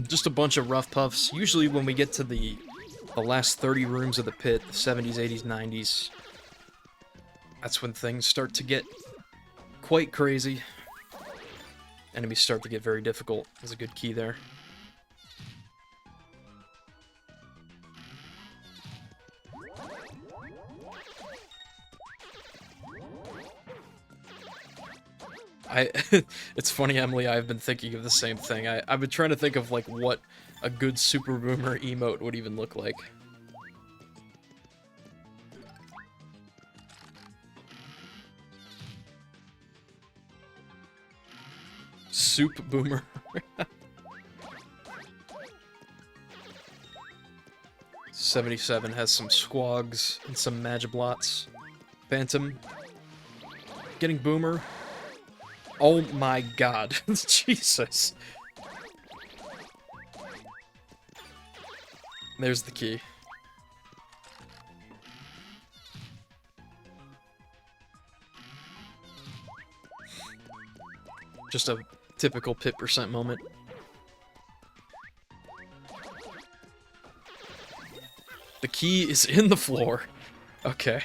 Just a bunch of rough puffs. Usually when we get to the last 30 rooms of the pit, the 70s, 80s, 90s, that's when things start to get quite crazy. Enemies start to get very difficult. There's a good key there. It's funny, Emily, I've been thinking of the same thing. I've been trying to think of, like, what a good Super Boomer emote would even look like. Soup Boomer. 77 has some squogs and some Magiblots. Phantom. Getting Boomer. Oh my god. Jesus. There's the key. Just a typical pit percent moment. The key is in the floor. Okay.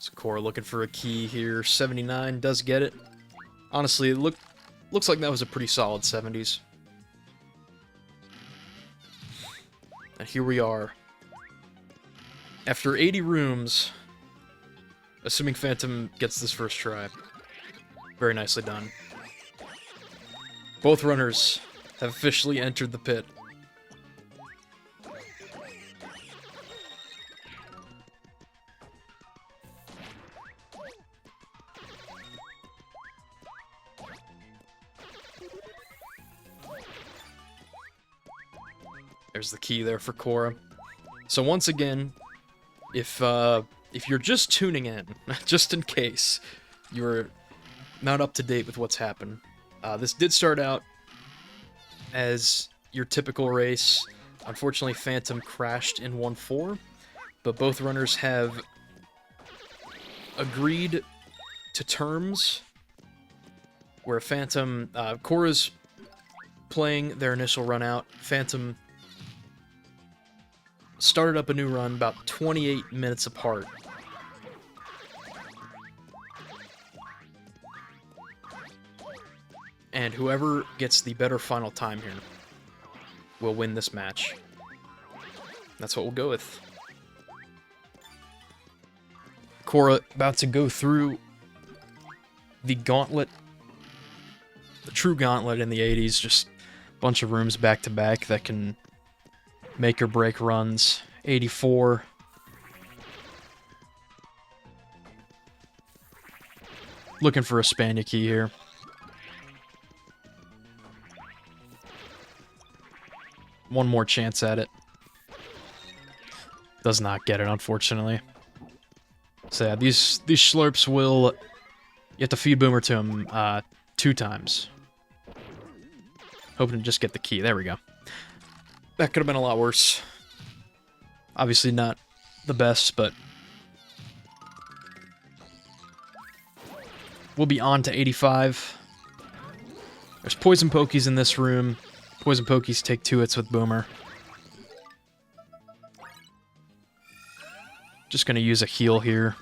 So Kora looking for a key here. 79 does get it. Honestly, it looks like that was a pretty solid 70s. And here we are. After 80 rooms, assuming Phantom gets this first try. Very nicely done. Both runners have officially entered the pit. There's the key there for Kora. So once again, if you're just tuning in, just in case you're not up to date with what's happened, this did start out as your typical race. Unfortunately, Phantom crashed in 1-4, but both runners have agreed to terms where Phantom, Kora's playing their initial run out. Phantom started up a new run about 28 minutes apart. And whoever gets the better final time here will win this match. That's what we'll go with. Kora about to go through the gauntlet, the true gauntlet in the 80s, just a bunch of rooms back to back that can make or break runs. 84. Looking for a Spania key here. One more chance at it. Does not get it, unfortunately. So yeah, these slurps will... You have to feed Boomer to him 2 times. Hoping to just get the key. There we go. That could have been a lot worse. Obviously not the best, but... We'll be on to 85. There's Poison Pokies in this room. Poison Pokies take 2 hits with Boomer. Just gonna use a heal here.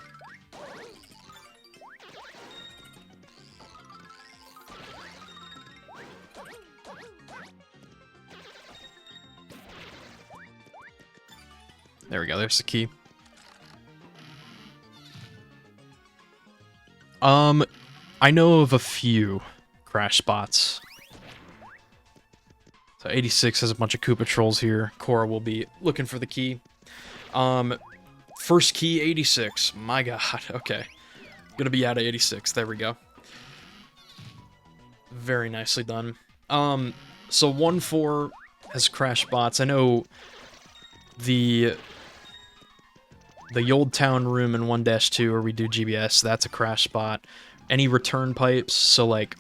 There we go, there's the key. I know of a few crash spots. So 86 has a bunch of Koopa trolls here. Kora will be looking for the key. First key, 86. My god, okay. Gonna be out of 86, there we go. Very nicely done. So 1-4 has crash spots. I know the Old Town room in 1-2 where we do GBS, that's a crash spot. Any return pipes, so like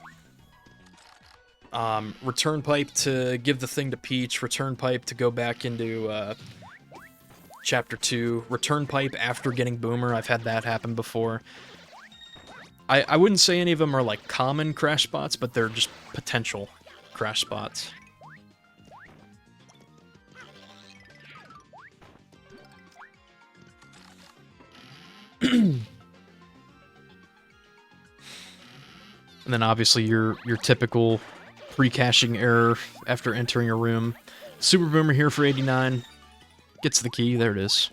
return pipe to give the thing to Peach, return pipe to go back into Chapter 2, return pipe after getting Boomer, I've had that happen before. I wouldn't say any of them are like common crash spots, but they're just potential crash spots. And then obviously your typical pre-caching error after entering a room. Super Boomer here for 89. Gets the key, there it is.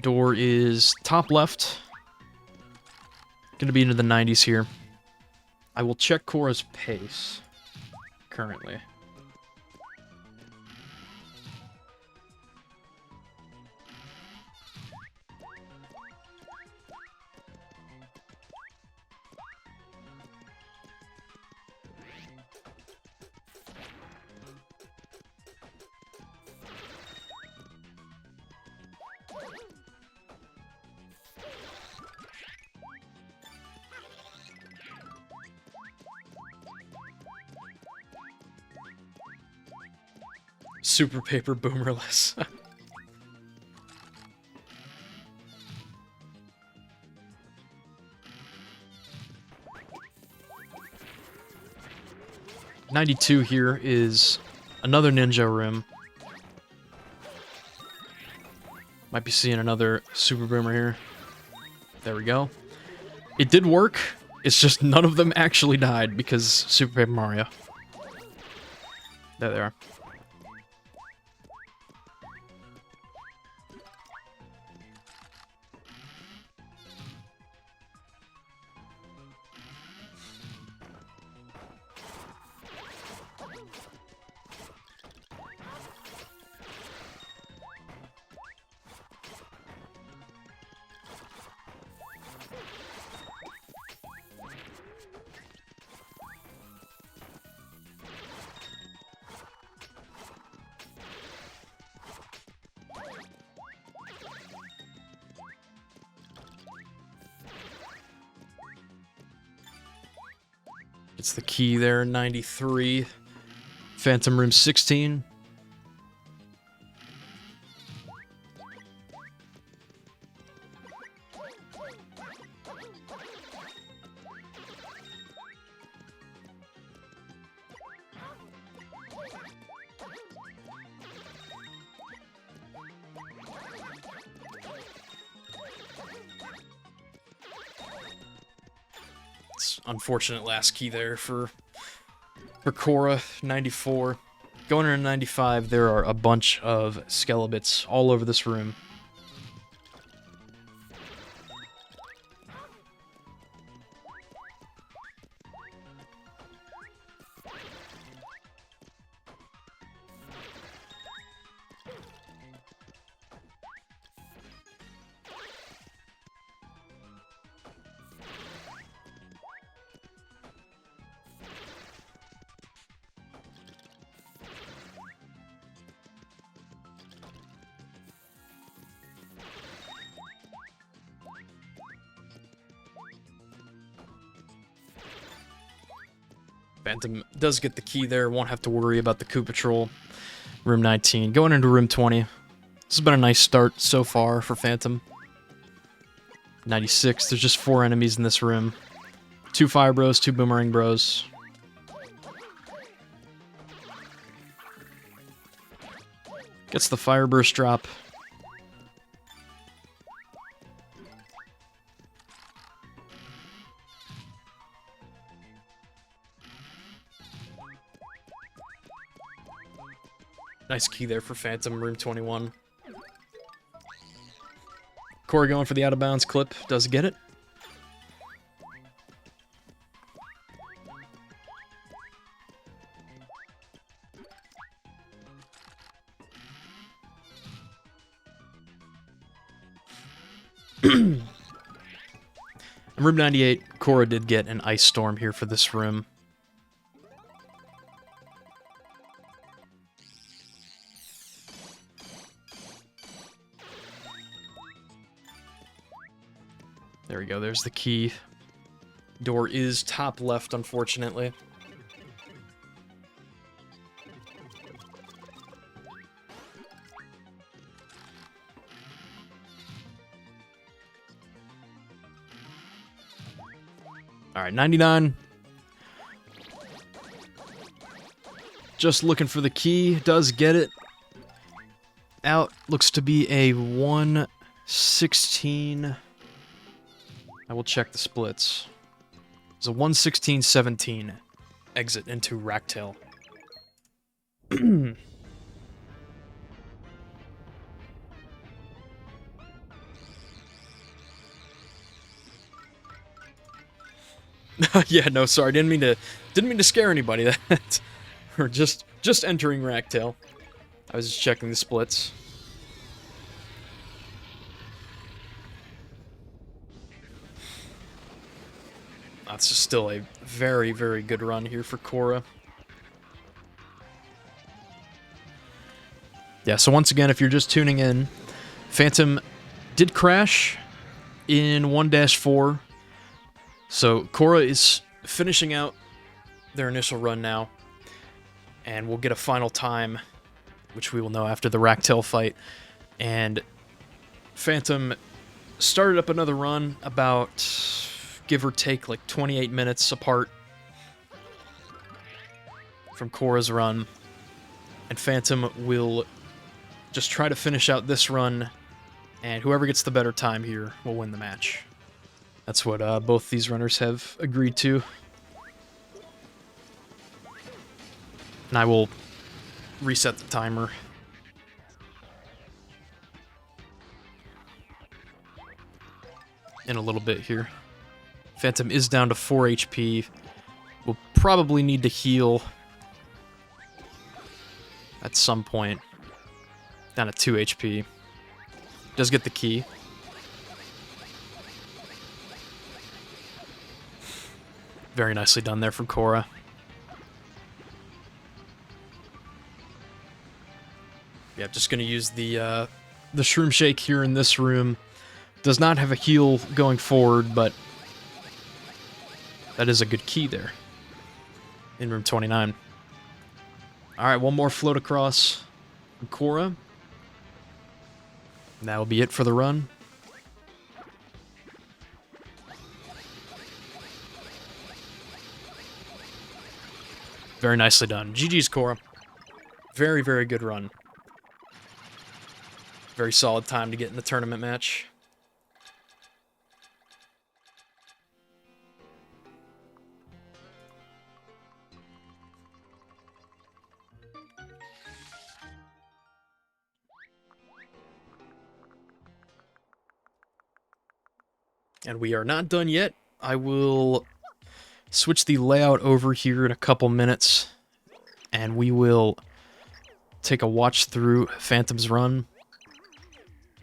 Door is top left. Gonna be into the 90s here. I will check Kora's pace currently. Super Paper Boomerless. $92 here is another ninja room. Might be seeing another Super Boomer here. There we go. It did work. It's just none of them actually died because Super Paper Mario. There they are. It's the key there, 93. Phantom Room 16. Unfortunate last key there for Kora, 94. Going into 95, there are a bunch of Skelebits all over this room. Phantom does get the key there, won't have to worry about the Koopa Troll. Room 19. Going into room 20. This has been a nice start so far for Phantom. 96. There's just 4 enemies in this room. 2 Fire Bros, 2 Boomerang Bros. Gets the Fire Burst drop. Nice key there for Phantom, room 21. Kora going for the out-of-bounds clip. Does get it. In room 98, Kora did get an Ice Storm here for this room. There we go, there's the key. Door is top left, unfortunately. Alright, 99. Just looking for the key. Does get it. Out looks to be a 116. I will check the splits. It's a 116-17 exit into Racktail. Yeah, no, sorry, didn't mean to scare anybody. That or just entering Racktail. I was just checking the splits. That's just still a very, very good run here for Kora. Yeah, so once again, if you're just tuning in, Phantom did crash in 1-4. So Kora is finishing out their initial run now. And we'll get a final time, which we will know after the Racktail fight. And Phantom started up another run about, give or take, like 28 minutes apart from Kora's run. And Phantom will just try to finish out this run, and whoever gets the better time here will win the match. That's what both these runners have agreed to. And I will reset the timer. In a little bit here. Phantom is down to 4 HP. Will probably need to heal at some point. Down to 2 HP. Does get the key. Very nicely done there from Kora. Yeah, just gonna use the Shroom Shake here in this room. Does not have a heal going forward, but that is a good key there. In room 29. Alright, one more float across from Kora. And that will be it for the run. Very nicely done. GG's, Kora. Very, very good run. Very solid time to get in the tournament match. And we are not done yet. I will switch the layout over here in a couple minutes, and we will take a watch through Phantom's run,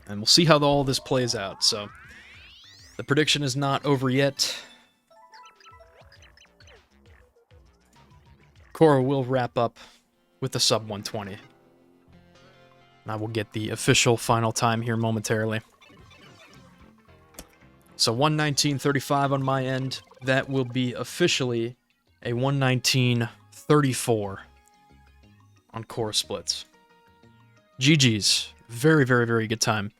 and we'll see how all this plays out. So, the prediction is not over yet. Kora will wrap up with the sub 120. And I will get the official final time here momentarily. So 119.35 on my end. That will be officially a 119.34 on Kora splits. GG's. Very, very, very good time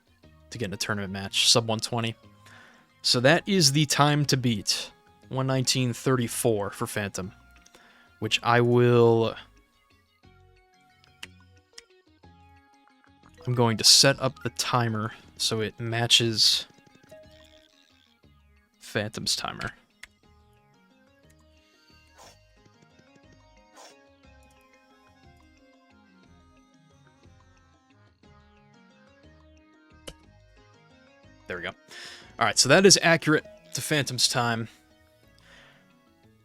to get in a tournament match. Sub 120. So that is the time to beat. 119.34 for Phantom. Which I will I'm going to set up the timer so it matches Phantom's timer. There we go. Alright, so that is accurate to Phantom's time.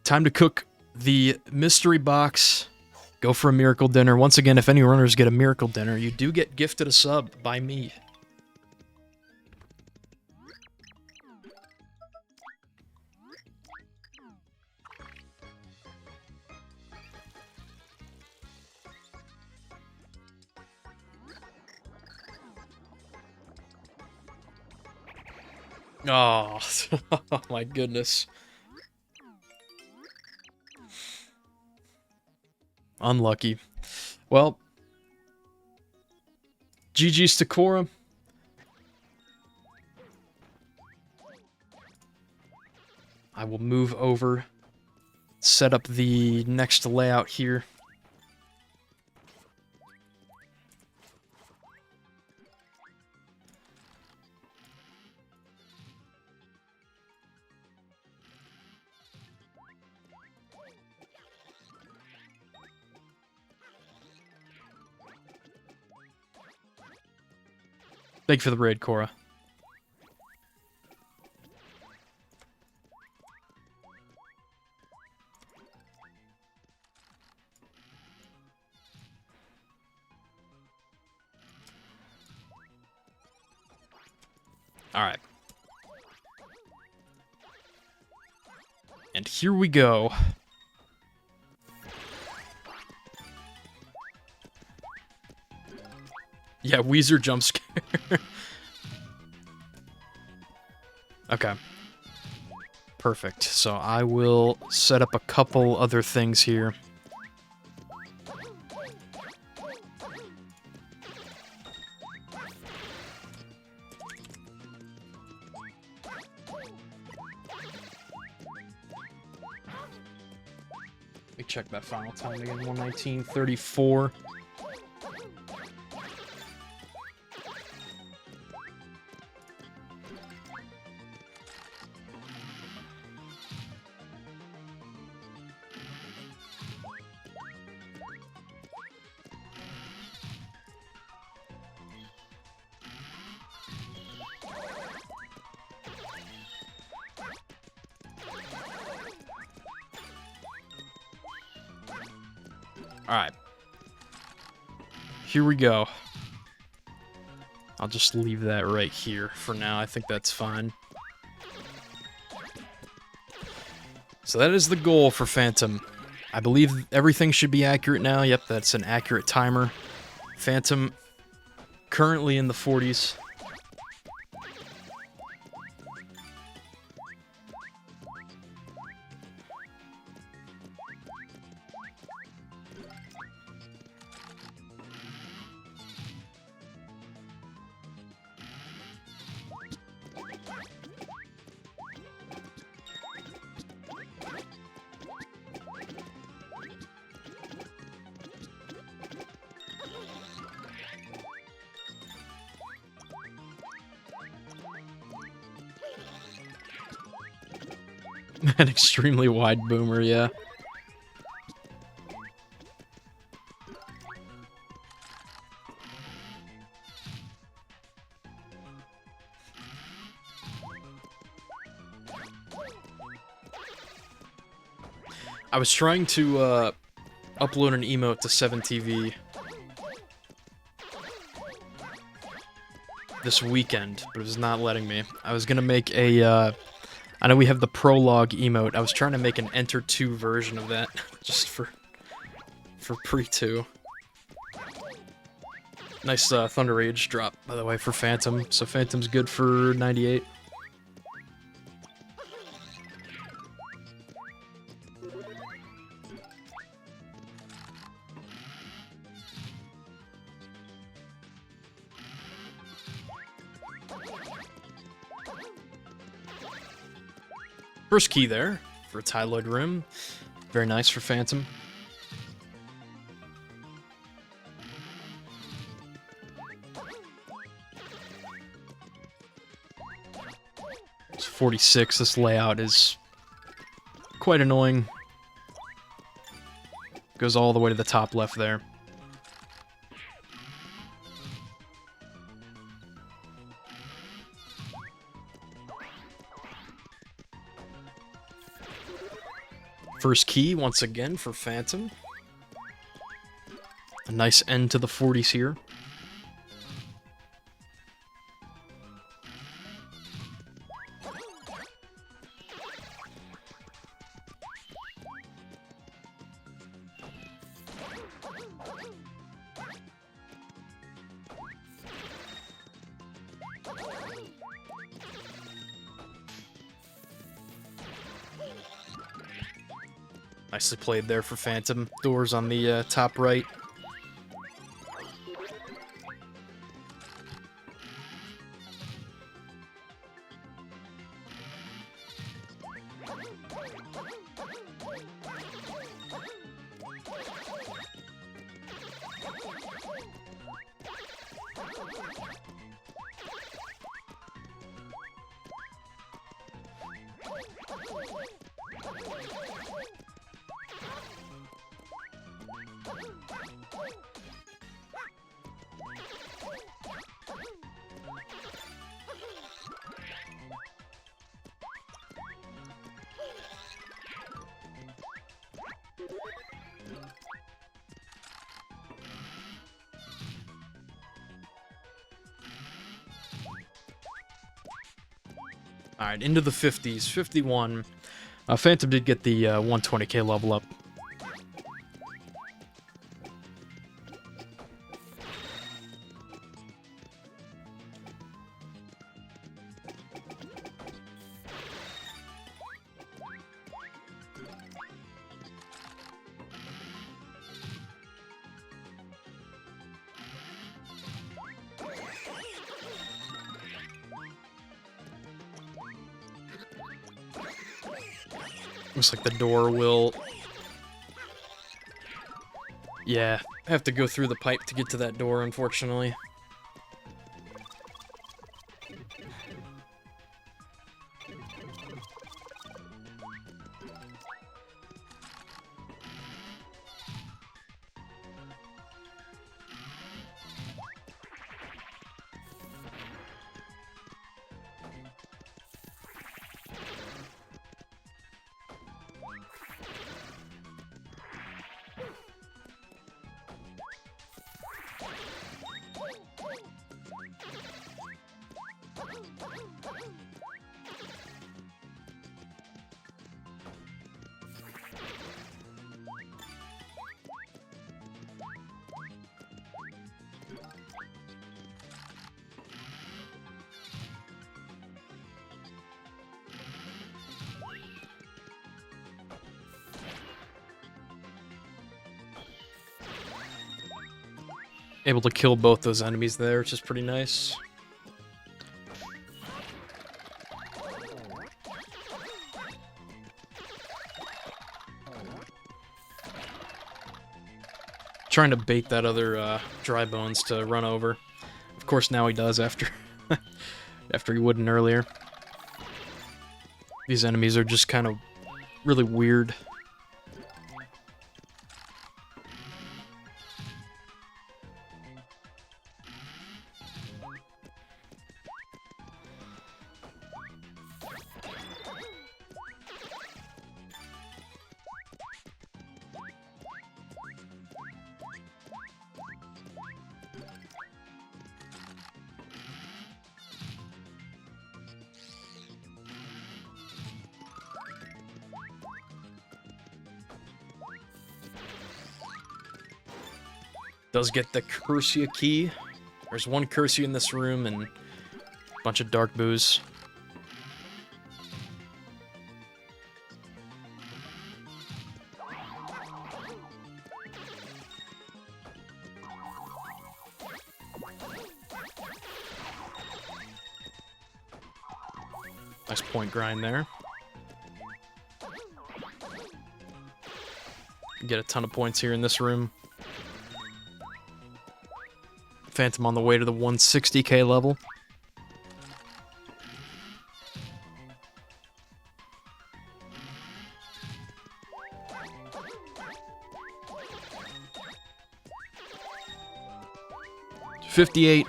Time to cook the mystery box. Go for a miracle dinner. Once again, if any runners get a miracle dinner, you do get gifted a sub by me. Oh, oh my goodness. Unlucky. Well, GG's to Kora. I will move over, set up the next layout here. Thank you for the raid, Kora. Alright. And here we go. Yeah, Weezer jump scare. Okay. Perfect. So I will set up a couple other things here. Let me check that final time again. 1:19:34. Alright. Here we go. I'll just leave that right here for now. I think that's fine. So that is the goal for Phantom. I believe everything should be accurate now. Yep, that's an accurate timer. Phantom currently in the 40s. An extremely wide boomer, yeah. I was trying to upload an emote to 7TV this weekend, but it was not letting me. I was gonna make a I know we have the prologue emote. I was trying to make an Enter 2 version of that, just for pre-2. Nice Thunder Rage drop, by the way, for Phantom. So Phantom's good for 98. First key there for Tyloid Rim. Very nice for Phantom. 46, this layout is quite annoying. Goes all the way to the top left there. First key, once again, for Phantom. A nice end to the 40s here. Nicely played there for Phantom. Doors on the top right. Alright, into the 50s. 51. Phantom did get the 120k level up. Looks like the door will... Yeah, I have to go through the pipe to get to that door, unfortunately. Able to kill both those enemies there, which is pretty nice. Trying to bait that other dry bones to run over. Of course, now he does after after he wouldn't earlier. These enemies are just kind of really weird. Does get the Cursia key. There's one Cursia in this room and a bunch of dark boos. Nice point grind there. Get a ton of points here in this room. Phantom on the way to the 160k level. 58.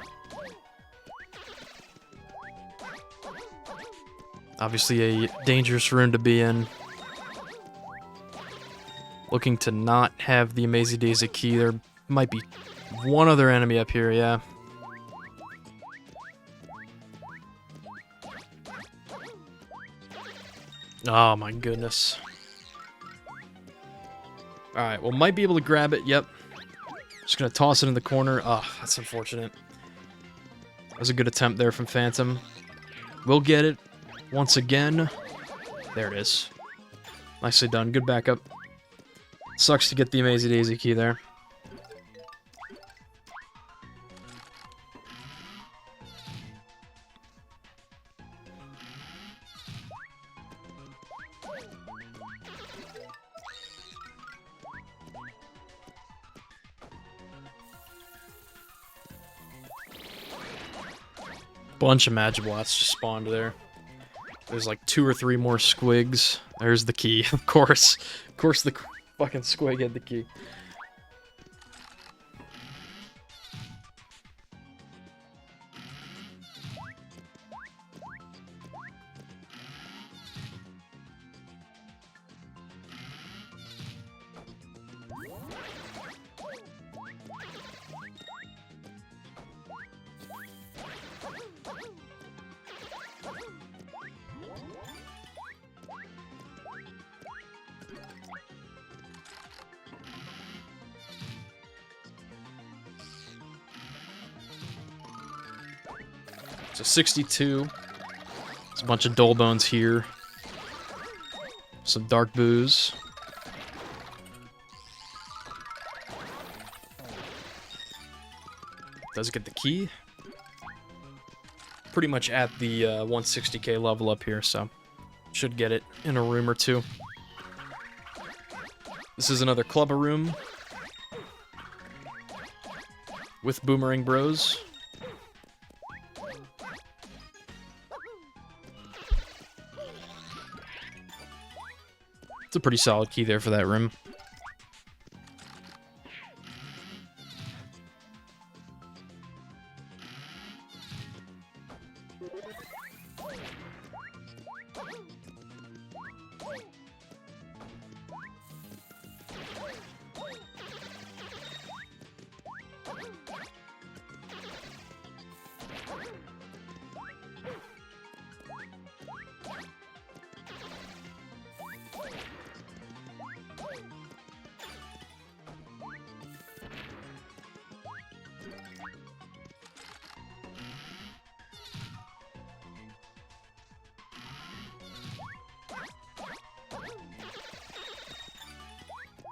Obviously a dangerous room to be in. Looking to not have the Amazing Daisy key. There might be one other enemy up here, yeah. Oh my goodness. Alright, well, might be able to grab it, yep. Just gonna toss it in the corner. Oh, that's unfortunate. That was a good attempt there from Phantom. We'll get it once again. There it is. Nicely done. Good backup. Sucks to get the Amazing Daisy key there. Bunch of Magibots just spawned there. There's like 2 or 3 more squigs. There's the key, of course. Of course the fucking squig had the key. So 62. There's a bunch of Dull Bones here. Some Dark Booze. Does get the key. Pretty much at the 160k level up here, so should get it in a room or two. This is another Clubber room with Boomerang Bros. It's a pretty solid key there for that room.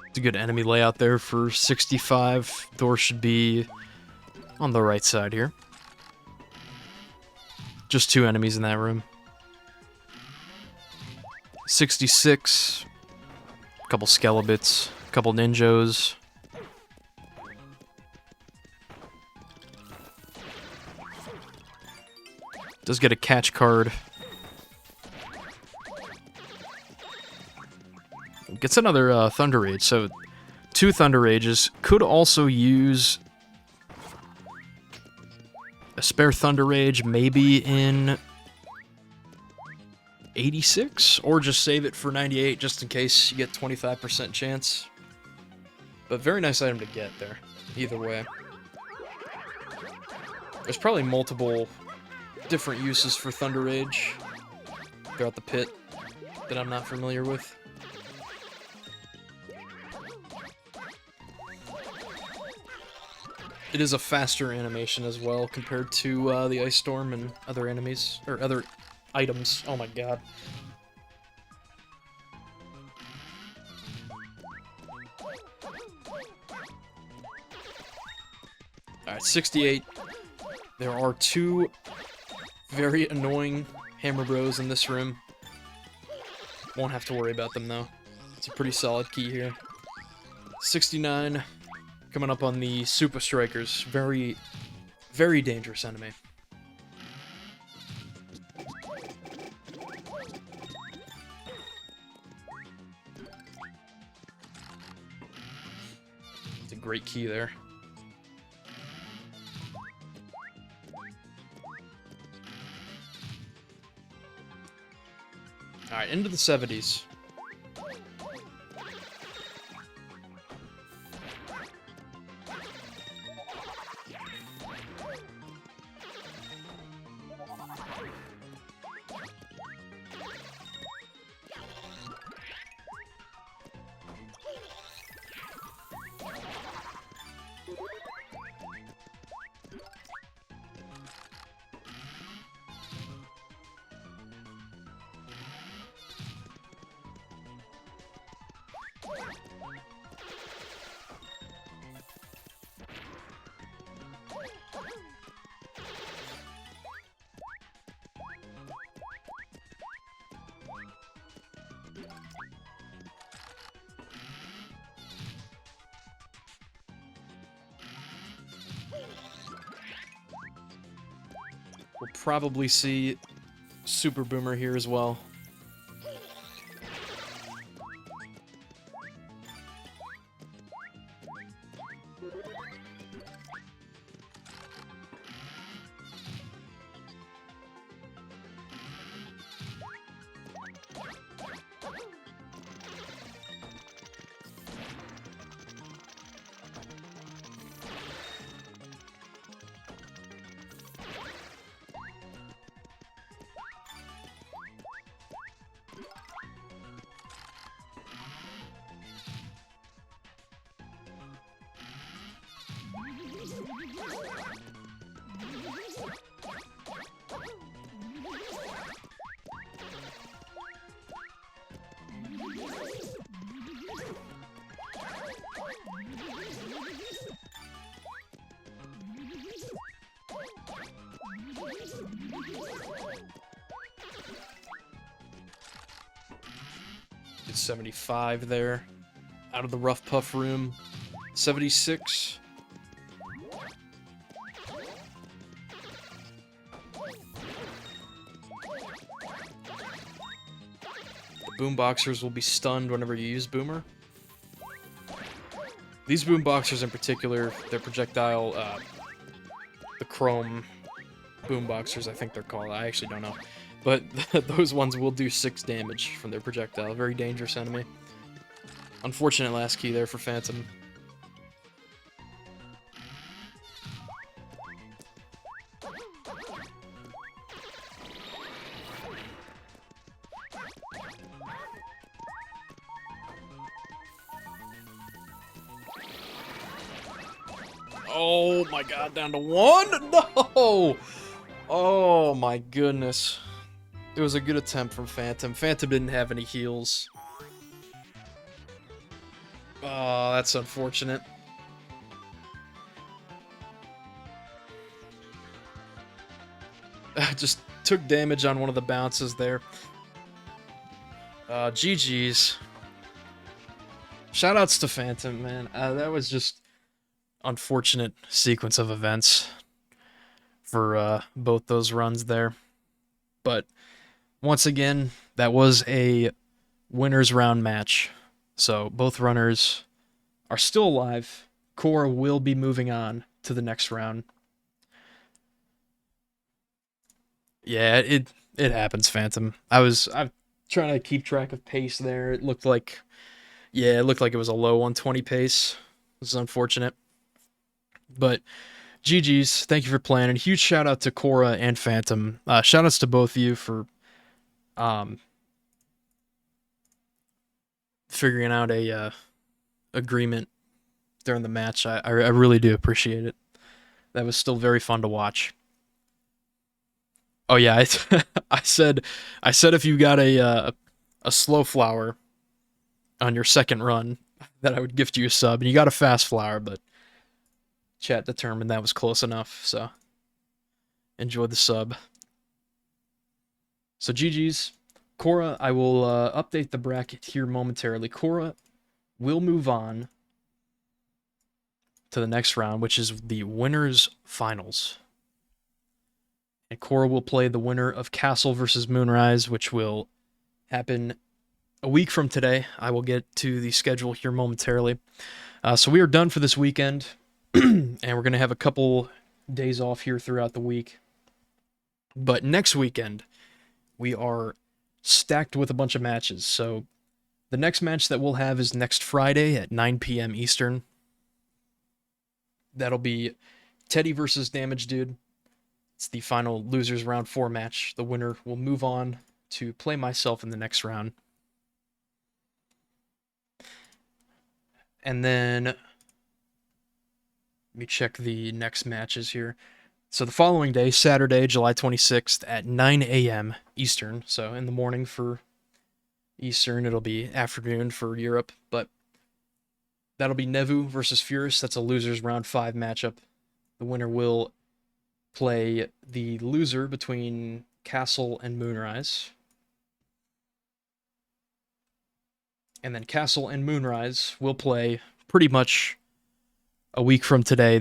It's a good enemy layout there for 65. Door should be on the right side here. Just 2 enemies in that room. 66. A couple Skelebits. A couple Ninjos. Does get a catch card. Gets another Thunder Rage, so 2 Thunder Rages. Could also use a spare Thunder Rage, maybe in 86, or just save it for 98 just in case you get 25% chance. But very nice item to get there, either way. There's probably multiple different uses for Thunder Rage throughout the pit that I'm not familiar with. It is a faster animation as well compared to the Ice Storm and other enemies, or other items. Oh my god. Alright, 68. There are 2 very annoying Hammer Bros in this room. Won't have to worry about them though. It's a pretty solid key here. 69. Coming up on the Super Strikers. Very, very dangerous enemy. It's a great key there. All right, into the 70s. We'll probably see Super Boomer here as well. It's 75 there. Out of the rough puff room. 76. The boomboxers will be stunned whenever you use Boomer. These boomboxers in particular, their projectile, the chrome boomboxers, I think they're called. I actually don't know. But those ones will do 6 damage from their projectile. Very dangerous enemy. Unfortunate last key there for Phantom. Oh my god, down to 1? No! Oh my goodness. It was a good attempt from Phantom. Phantom didn't have any heals. Oh, that's unfortunate. Just took damage on one of the bounces there. GG's. Shoutouts to Phantom, man. That was just unfortunate sequence of events for both those runs there. But once again, that was a winner's round match. So both runners are still alive. Kora will be moving on to the next round. Yeah, it happens, Phantom. I'm trying to keep track of pace there. It looked like it was a low 120 pace. This is unfortunate. But GG's, thank you for playing, and a huge shout out to Kora and Phantom. Shout outs to both of you for figuring out a agreement during the match. I really do appreciate it. That was still very fun to watch. Oh yeah, I said if you got a slow flower on your second run, that I would gift you a sub, and you got a fast flower, but chat determined that was close enough, so enjoy the sub. So GG's. Kora, I will update the bracket here momentarily. Kora will move on to the next round, which is the winners finals. And Kora will play the winner of Castle versus Moonrise, which will happen a week from today. I will get to the schedule here momentarily. So we are done for this weekend, and we're going to have a couple days off here throughout the week. But next weekend, we are stacked with a bunch of matches. So the next match that we'll have is next Friday at 9 p.m. Eastern. That'll be Teddy versus Damage Dude. It's the final losers round 4 match. The winner will move on to play myself in the next round. And then let me check the next matches here. So the following day, Saturday, July 26th at 9 a.m. Eastern. So in the morning for Eastern, it'll be afternoon for Europe. But that'll be Nevu versus Furious. That's a losers round 5 matchup. The winner will play the loser between Castle and Moonrise. And then Castle and Moonrise will play pretty much a week from today,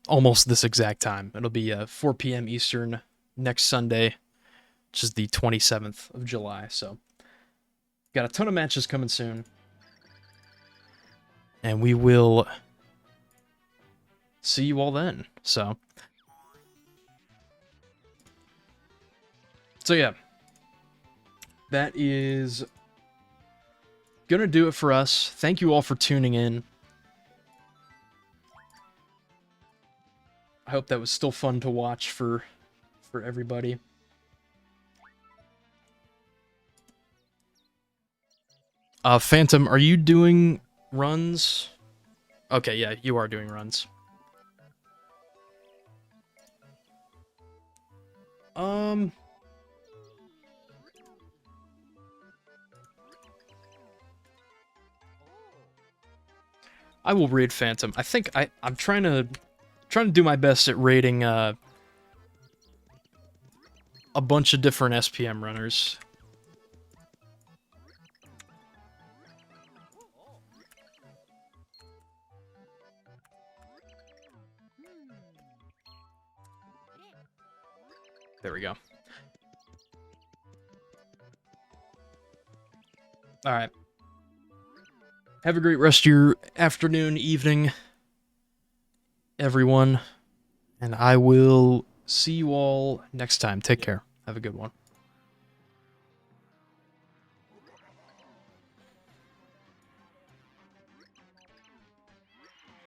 almost this exact time. It'll be 4 p.m. Eastern next Sunday, which is the 27th of July. So, got a ton of matches coming soon. And we will see you all then. So yeah. That is gonna do it for us. Thank you all for tuning in. I hope that was still fun to watch for everybody. Phantom, are you doing runs? Okay, yeah, you are doing runs. I will raid Phantom. I think I'm trying to do my best at raiding a bunch of different SPM runners. There we go. All right. Have a great rest of your afternoon, evening, everyone. And I will see you all next time. Take care. Have a good one.